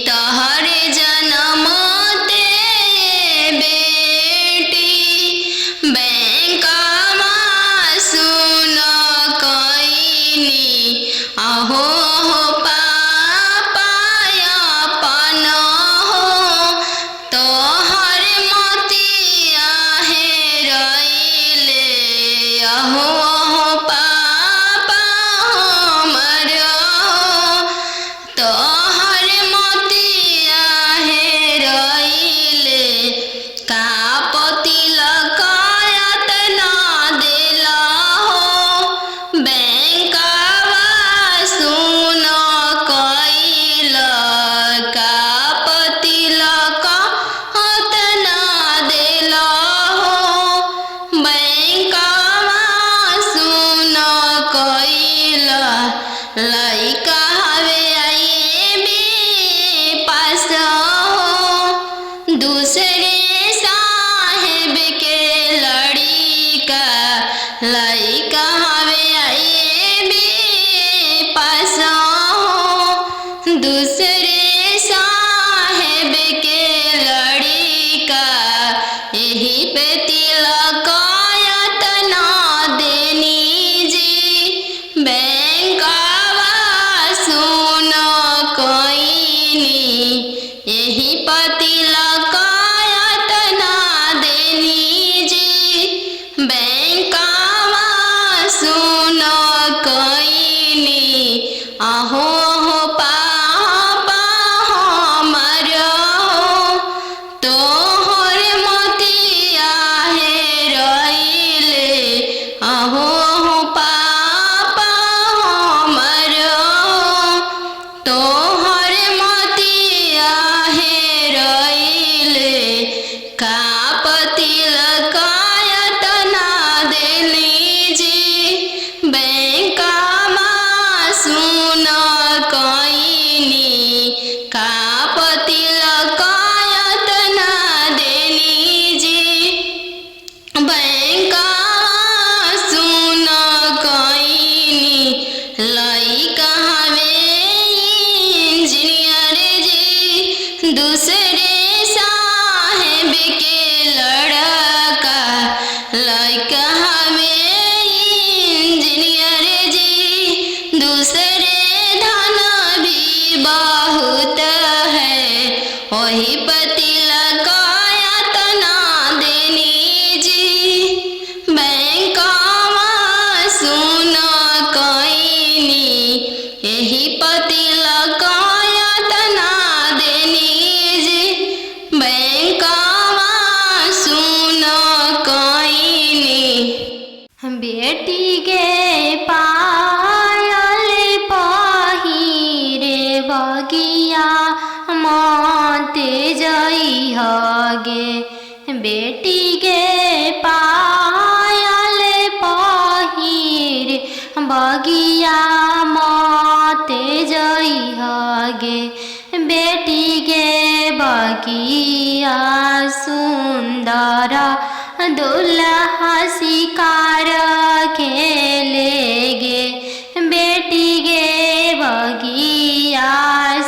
तोहरे जनम ते बेटी बैंकवा सुन कैनी आहो हो पापा अपन हो तोहर मोतिया हेरैले आहो हो पापा हमर हो तोहर मोतिया हेरैले का पतिलक यातना देल हो बैंकवा सुन कैल का पतिलक यातना देल हो बैंकवा सुन कैल लइका हवे आईबी पास हो दूसरे साहेब के लड़िका लइका हवे आईबी पास हो दूसरे साहेब के लड़िका यही पे तिलक यातना देनी जी बैंकवा सुन कैनी यही पे तिलक यातना देनी जी बैंकवा लइका हवे इंजीनियर जी, दूसरे धन भी बहुत है, वही पति लगाया तना देनी जी। बैंकवा सुना कईनी, यही पति लगाया तना देनी जी। बैंकवा सुना कईनी। बेटी गे पायल पहिरे बगिया मत जइह गे। बेटी गे पायल पहिरे बगिया मत जइह गे। बेटी गे बगिया सुंदर दुल्हा शिकार खेले गे। बेटी गे बगिया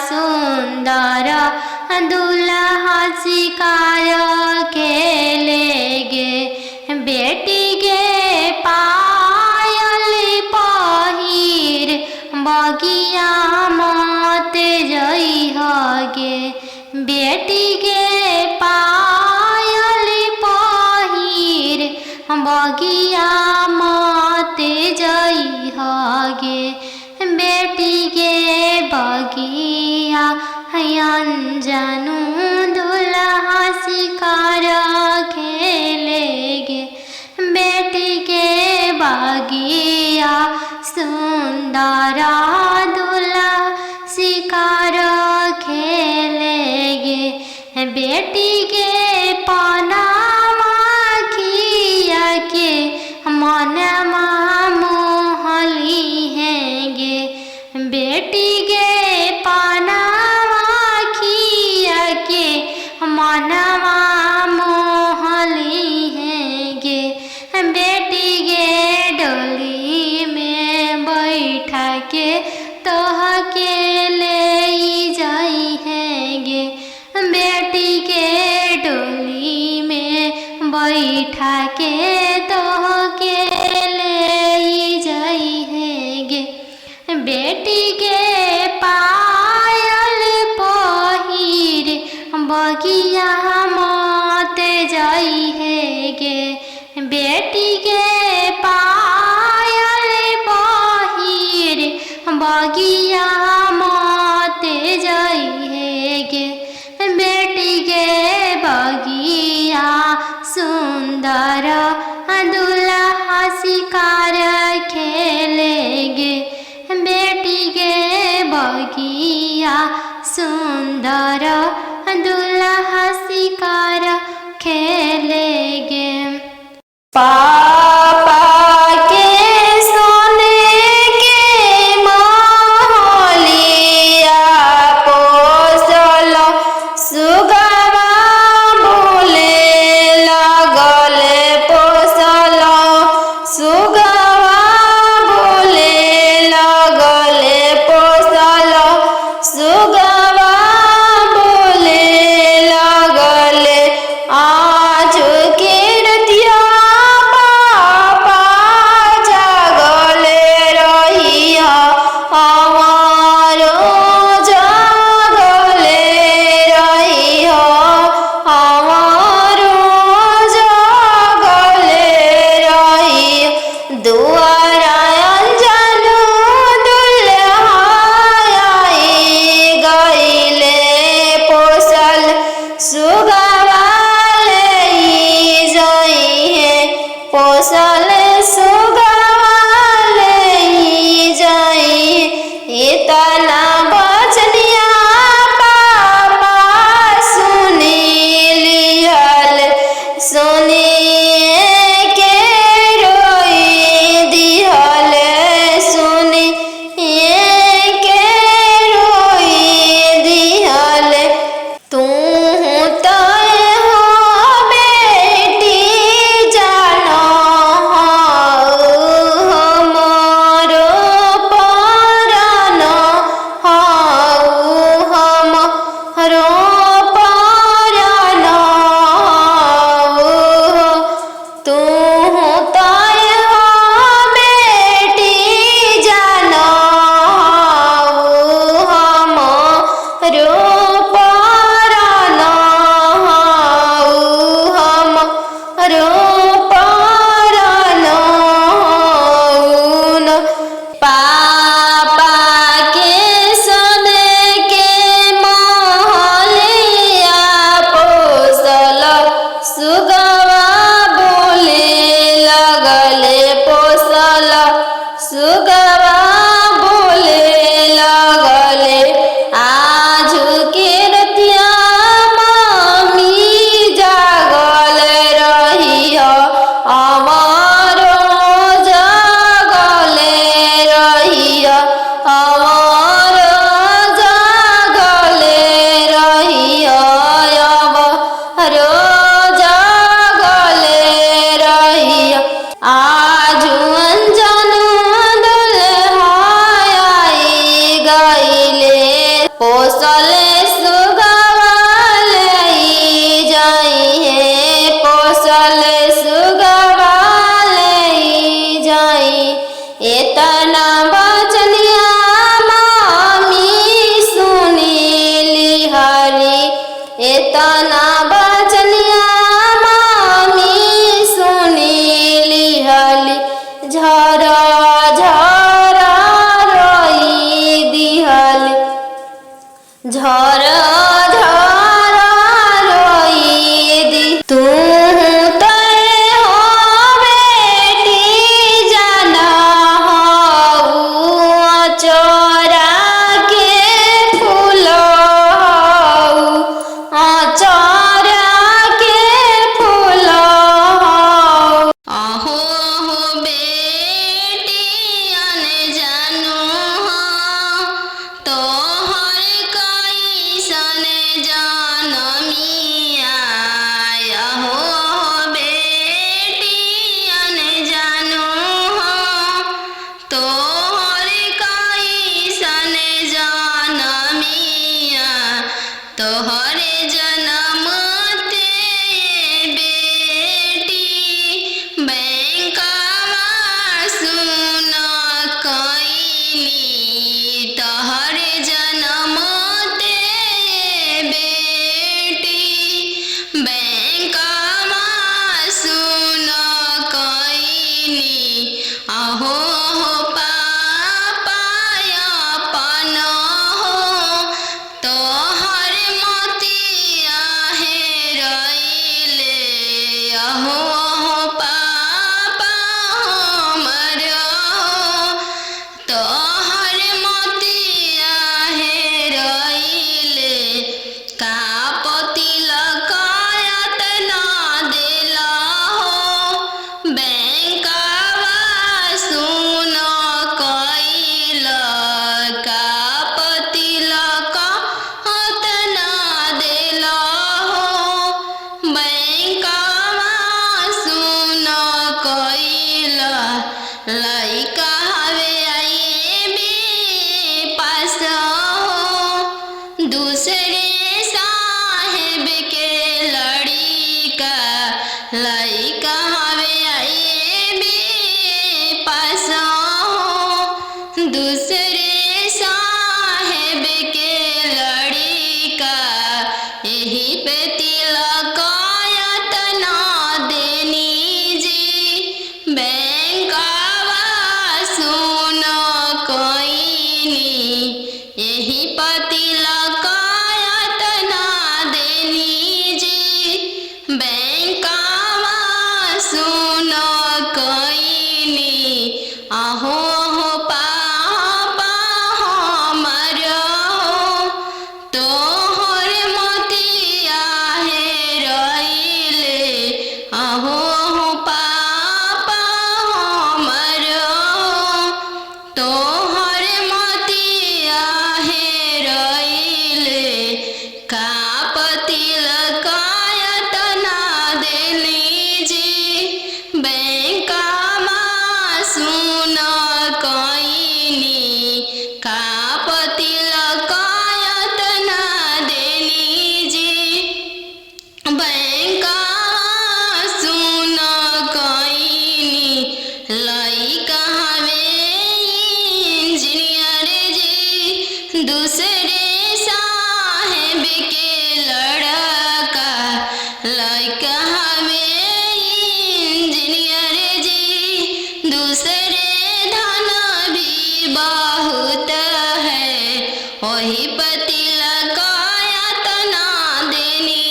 सुंदर दुल्हा शिकार खेले गे। बेटी गे पायल पहिर बगिया मत जइह गे। बेटी गे पायल पहिर बगिया मत जइह गे। बेटी गे बगिया अनजानु दुल्हा शिकार खेले गे। बेटी गे बगिया सुंदर दुल्हा शिकार खेले गे। बेटी गे पनामा खिया के मनमा मोहली हैंगे। बेटी गे पनामा खिया के मनमा मोहली हैंगे। बेटी गे डोली में बैठा के तोह के ले जाई हैंगे। बेटी के डोली में बैठा के तोह के ले जाई हैंगे। बेटी के पायल पहिर बगिया मत जाई हैंगे। बेटी के पायल पहिर बगिया मत जाई हैंगे। बेटी गे बगिया सुंदर दुल्हा शिकार खेले गे। बेटी गे बगिया सुंदर दुल्हा शिकार खेले गे। पापा के सोने के महलिया पोसल सुगवा बोले लगल पोसल सुगवा बोले लगल पोसल सुगवा बोले लगल आज के रतिया पापा जागल रहिया हमारो जागल रहिया हमारो जागल रहिया। दुआरा अनजानु दुल्हा आई गइले पोसल सुगवा ले जाइए पोसल सुगवा ले जाइए। इतना बचनिया पापा सुनी लिहल सुनिए के रोई दिहल सुनिए के रोई दिहल। तू तो हो बेटी जानो आजू अनजानू दुल्हा आई गईले पोसल सुगवा लई जाई है पोसल सुगवा लई जाई इतना बचनिया मामी सुनीली हरी इतना बचनिया मामी सुनीली हली झरा झरा रोई दिहली झरा झरा रोई दी तू तय हो बेटी जाना हो चोरा के फूल चोरा के फूल अहो हो बेटी अनजानु हो तोहर कैसन जनमिया अहो हो बेटी अनजानु हो तोहर कैसन जनमिया तोहरे जनम ते बेटी बैंकवा सुन कैनी तोहरे जनम ते बेटी बैंकवा सुन कैनी अहो हो पापा अपन हो तोहर मोतिया हेरैले अहो हो पापा हमर हो तोहर मोतिया हेरैले का पतिलक एतना देला हो बैंकवा सुन कैल का पतिलक एतना देला हो बैंकवा सुन कैल लइका हवे आई बे पास हो दूसरे साहेब के लड़िका लइका हवे आई बे पास हो दूसरे साहेब के लड़िका यही पे तिलक एतना देनी जी बैंकवा सुन कैनी यही पतिलक एतना देनी जी बैंकवा सुन कैनी अहो हो पापा हमर हो तोहर मोतिया हेरैले अहो हो पापा हमर हो तोहर मोतिया हेरैले का पतिलक एतना देली जी बैंकवा सुन कैनी का पतिलक एतना देली जी बैंकवा सुन कैनी लइका हवे इंजीनियर जी दूसरे साहेब के लड़का लइका हवे इंजीनियर जी दूसरे धन भी बहुत है वही पतिलक एतना देनी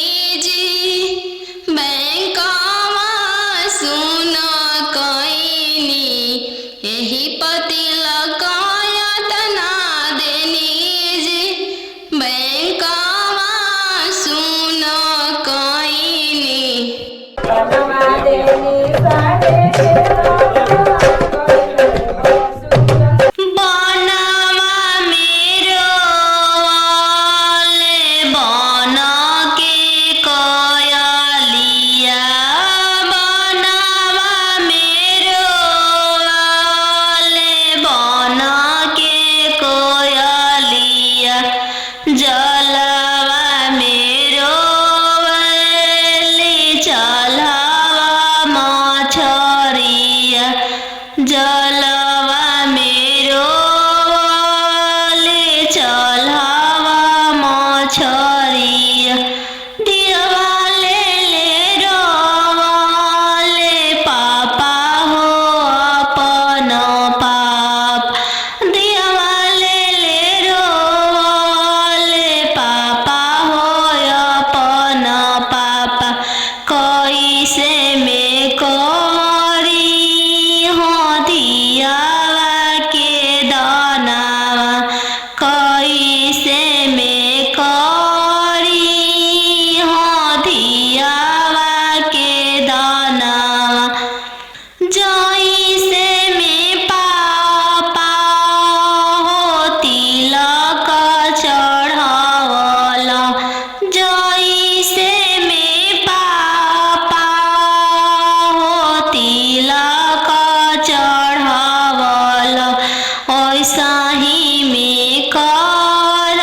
जी बैंकवा सुन कैनी यही पतिलक एतना देनी जी बैंकवा सुन कैनी बनवा मेरो वाले बन के कयलिया बनवा मेरो जलवा मेरो ले चलवा मछरिया दियवा ले रोले पापा हो अपन पाप दियवा ले रोले पापा हो अपन पापा कैसे में करी हो दियावा के दानावा कैसे में करी हो दियावा के दानावा जैसे में पापा हो तिलक चढ़ावला जैसे में पापा हो तिलक चढ़ावला ऐसा ही में कर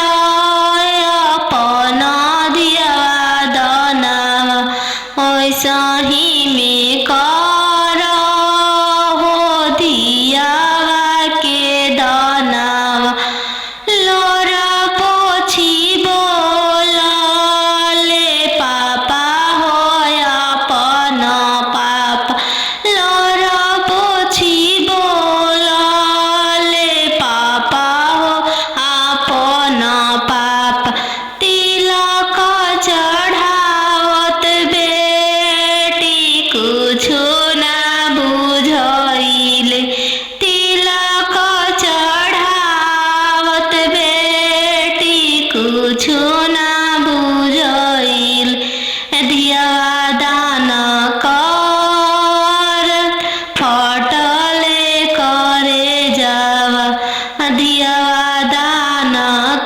अपन दियवा दानावा ऐसा ही में कर हो दियावा के दानावा लोरा पोछी बोलले पापा हो अपन पाप लोरा पोछी बोलले पापा हो अपन पाप तिलक चढ़ावत बेटी कुछो ना बुझैले तिलक चढ़ावत बेटी कुछो ना बुझैले दियवा दान कर फटले करे जावा दियवा दान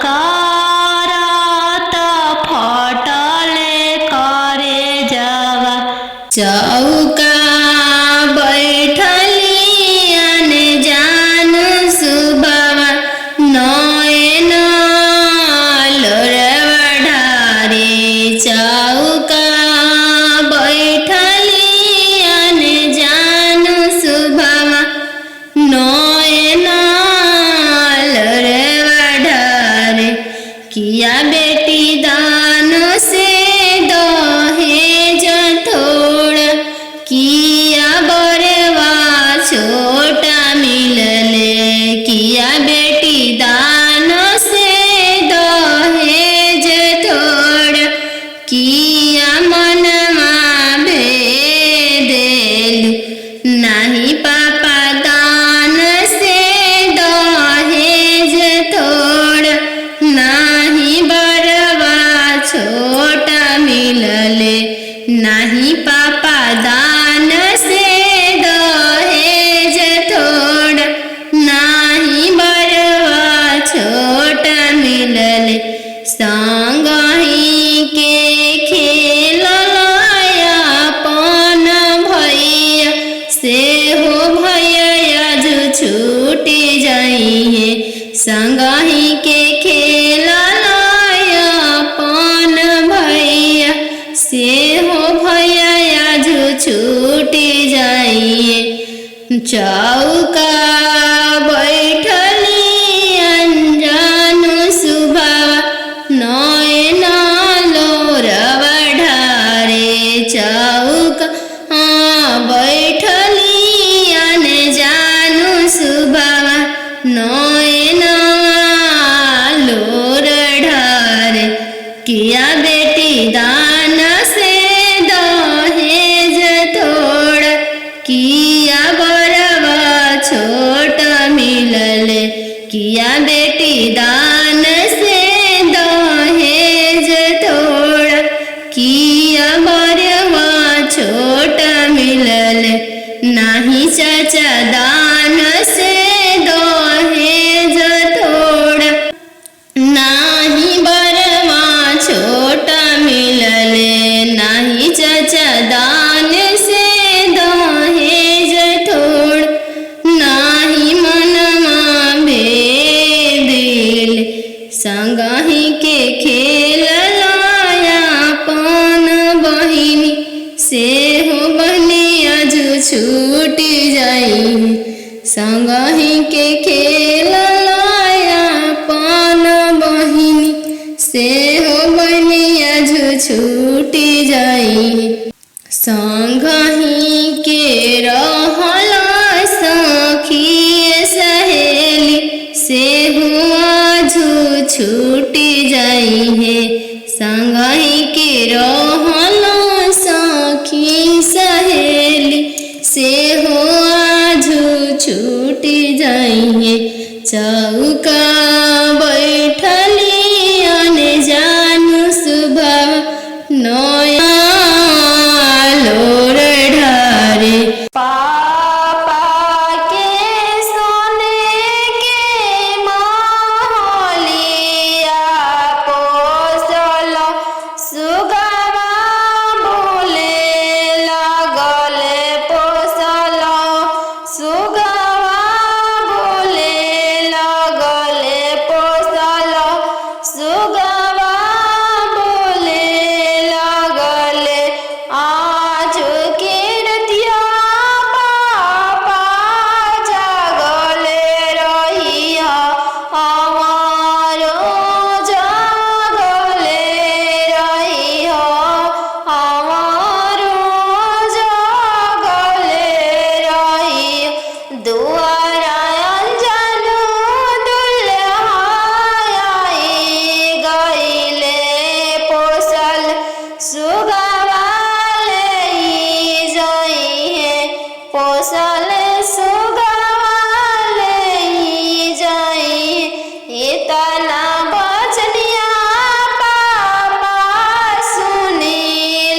कर त फटले करे जावा चौका बैठलियन जान सुबावा नयन लोरवा ढारे चौका बैठलियन जान सुबावा नयन लोरवा ढारे किया बेटी दान से दहेज थोड़ा किया बरवा छोटा मिलले किया बेटी दान से दहेज थोड़ा किया मनमा भेदेलु नहीं पापा दान से दहेज थोड़ा नहीं बरवा छोटा मिलले नहीं पापा दान से दहेज थोड़ा नहीं बरवा छोटा मिलले संग ही के खेलया अपन भैया से हो भैया जो छूट जाइए संग ही के खेलया अपन भैया से हो भैया जो छूट जाइए चौका बैठलियन जान सुबावा नयन लोरवा ढारे चौका बैठलियन जान सुबावा नयन लोर ढारे किया बेटी दान से दहेज थोड़ा किया बरवा छोटा मिलले किया बेटी दान से दहेज थोड़ा किया बरवा छोटा मिलले नहीं चाचा दान से दहेज थोड़ा नाही बरवा छोटा मिलले नहीं चाचा दान से दहेज थोड़ा नाही मनमा भेदिल संगही के खेल लाया पान बहिनी से हो बनिया जो छूट जाई संगहि के खेललाया पान बहिनी से हो बनिया छूटी जाई संगहि के रहला सखी सहेली से हुआ छूटी जाई है संगहि के रहला सखी सहेली से हुआ छूटी जाइए चौका बैठली अने जानू सुबह नया लोर ढारे पापा के सोने के महलिया पोसल सुगवा बोले लगले पोसल सुगवा बोले लगले पोसल सुगवा बोले लगले आज के रतिया पापा जागले रहिया हमारो जागले रहिया हमारो जागले रहिया दुआरा अंजनु दुल्हाई गईले पोसल सुगवा ले जाइए पोसल सुगवा ले जाइए इतना बचनिया पापा सुनी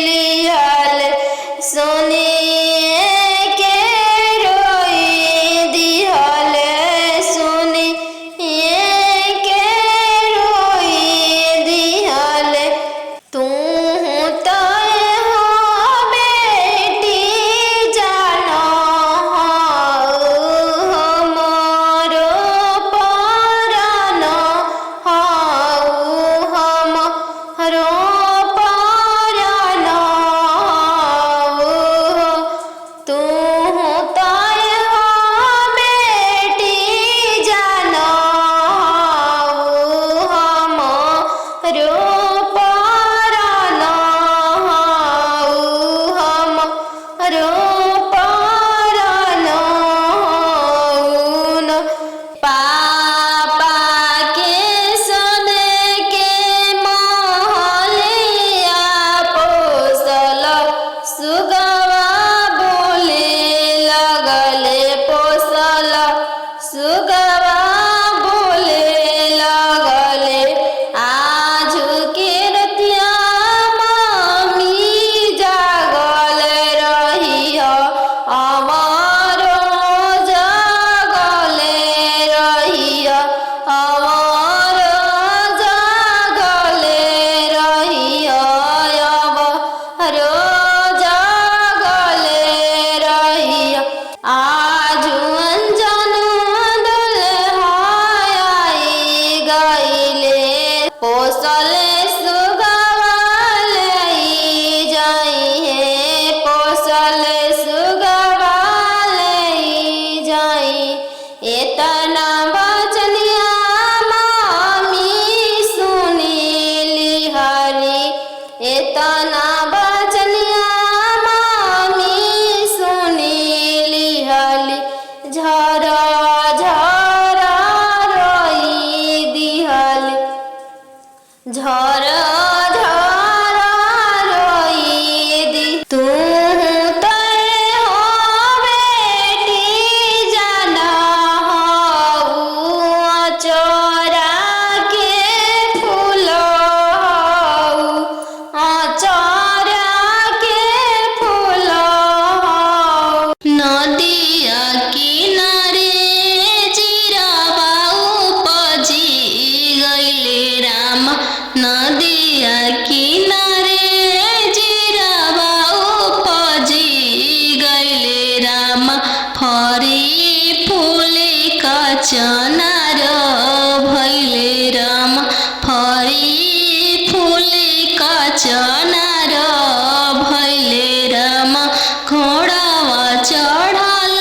लिहल सुनिए के रोई दिहल सुनिए के रोई दिहल तू तय हो बेटी जानो हमारो परानो हमारो परानो तू तय हो बेटी जानो हमारो परानो हमारो परानो पापा के सोने के महलिया पोसल सुगवा बोले लगले पोसल सुगवा बोले लगले आज के रतिया मम्मी जागल रहिया हमारो जागले रहिया हमारो जागले रहिया हमारो जागले रहिया आज अंजनु दुल्हाई गईले पोसल सुगवा ले जाइए पोसल सुगवा ले जाई इतना बचनिया मामी सुनी लिहारी इतना बचनिया मामी सुनी लिहाली झरा झरा रोई दिहली झरा झरा रोई दी तू तय हो बेटी जाना हऊ चोरा के फूल हऊ चोरा के फूल हऊ नदिया किनारे जीराबा उपजी गईले राम नदिया किनारे जीराबा उपजी गईले राम फरी फूले का चनार भैले राम फरी फूले का चनार भैले राम घोड़ावा चढ़ल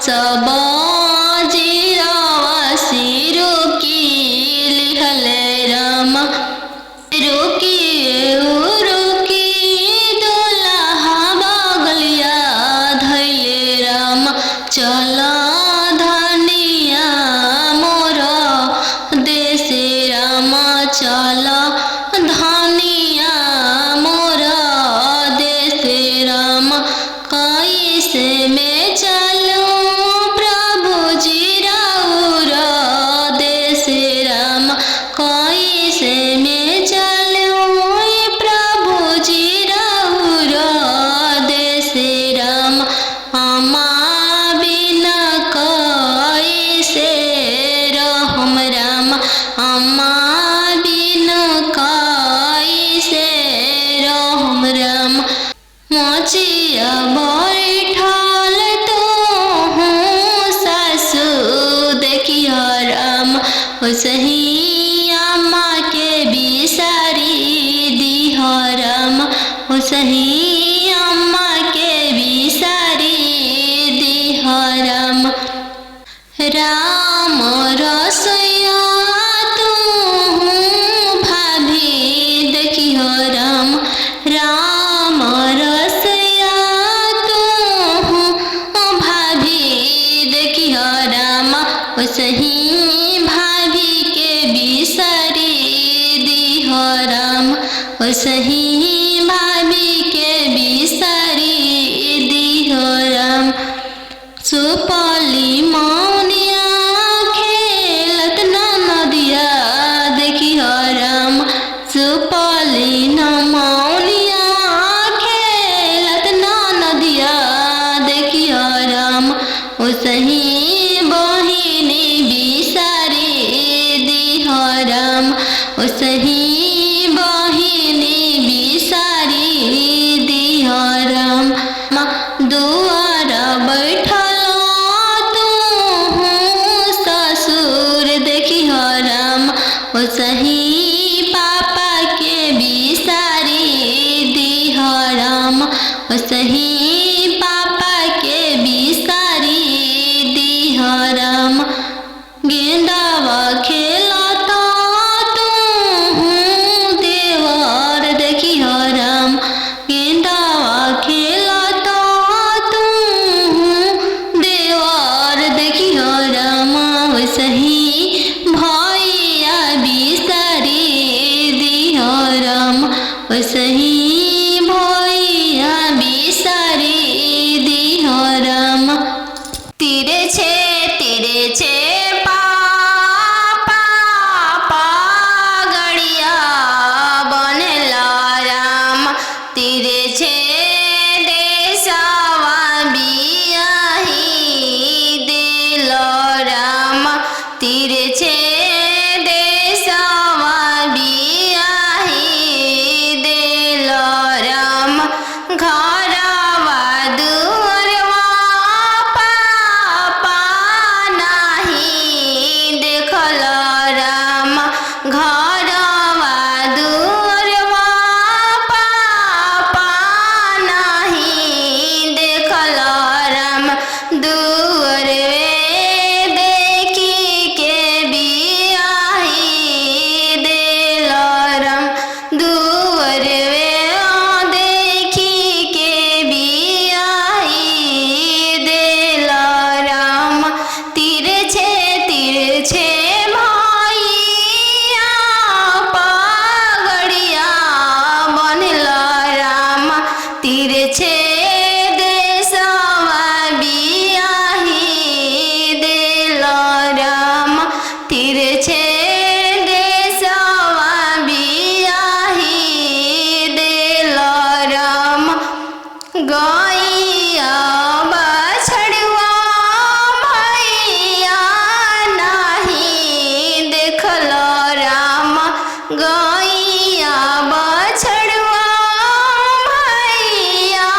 सब जीरावा सिरो की लिहले राम रोकी रोकी दुल्हा बगलिया धैले राम चला धनिया मोर देश राम चला धनिया मोर देश राम कैसे में चलूं प्रभु जी राउर देश राम कैसे में चलूं प्रभु जी राउर देश राम अम्मा बिना कैसे रहम राम अम्मा बिना कैसे रहम राम मोचिया बैठल तो हूँ सासु देखिया राम सही अम्मा के बिसारी दिह राम सही अम्मा के बिसारी दिह राम राम रसोया तू भाभी देखिह राम राम रसोया तू भाभी देखिह राम सही भाभी के बिसारी दिह राम सही भाभी के बिसारी दिह राम सुपली मौनिया खेलत नदिया देखिह राम सुपली न मौनिया खेलत नदिया देखिह राम सही बहिनी बिसारी दिह राम सही बहिनी बिसारी दिह राम दुआर बैठल तू ससुर देखिह राम सही पापा के बिसारी दिह राम सही पापा के बिसारी दिह राम गेंदावा खेलता तू देवर देखिह राम गेंदावा खेलता तू देवर देखिह राम सही भैया बिसारी दिह राम सही भैया बिसारी दिह राम तीरे छे पापा गड़िया बनेला राम तीरे छे देशवा बियाही दिल राम तीरे छे देशवा बियाही दिल राम घरवा दुअरवा पापा नाही देखल राम घरवा दुअरवा पापा नाही देखल राम दुअरवे देखी के बियाही दिल राम दुअरवे देखी के बियाही दिल राम तीरे छे भैया पगड़िया बनल राम तीरे छे देशवा बियाही दिल राम तीरे छे देशवा बियाही दिल राम गैया बछड़ुआ भैया नाही देखल राम गैया बछड़ुआ भैया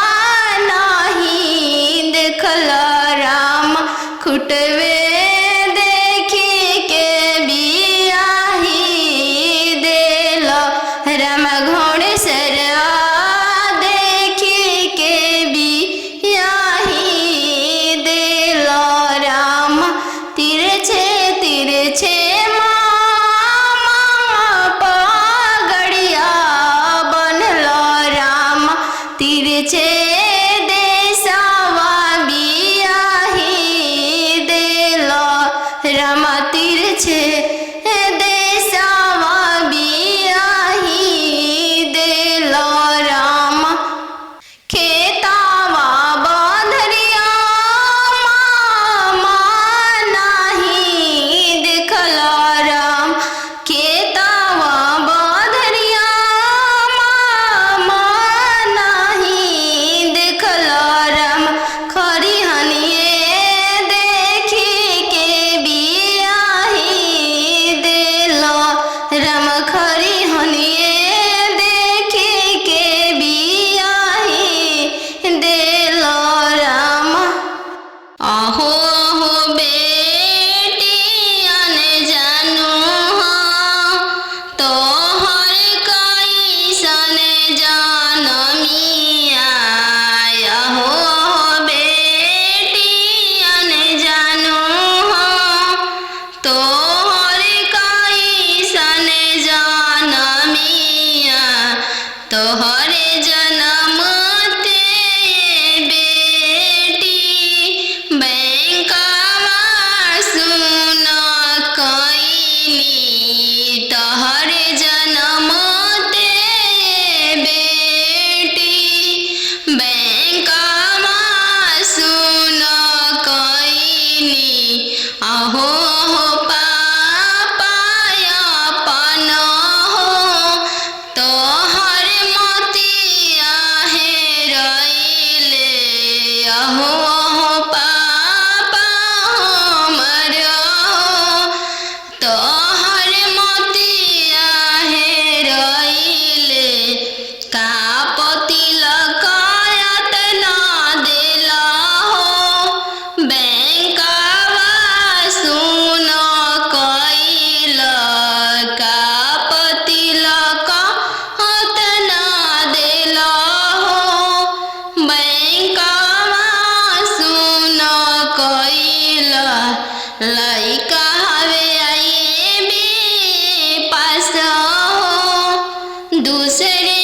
तिरछे देशवा बियाही देला राम तिरछे देशवा बियाही देला राम खेतावा बंधरिया मामा नाही देखला राम खेतावा बंधरिया मामा नाही देखला राम खरी हनिए देखी के बियाही देला राम खरी हनिए देखी के बियाही देला राम अहो हो बेटियन जानू हाँ तोहर कैसन जनमिया अहो हो बेटियन जानू हाँ तोहर कैसन जनमिया तोहरे जनम ते बेटी बैंकवा सुन कईनी तोहरे जनम ते बेटी बैंकवा सुन कईनी अहो हो पापा अपन हो तोहर मोतिया हेरैले अहो हो पापा हमर हो तोहर मोतिया हेरैले का पतिलक एतना देला हो बैंकवा सुन कइल का पतिलक एतना देला हो बैंकवा सुन कइल लइका हवे आई बे पास हो दूसरे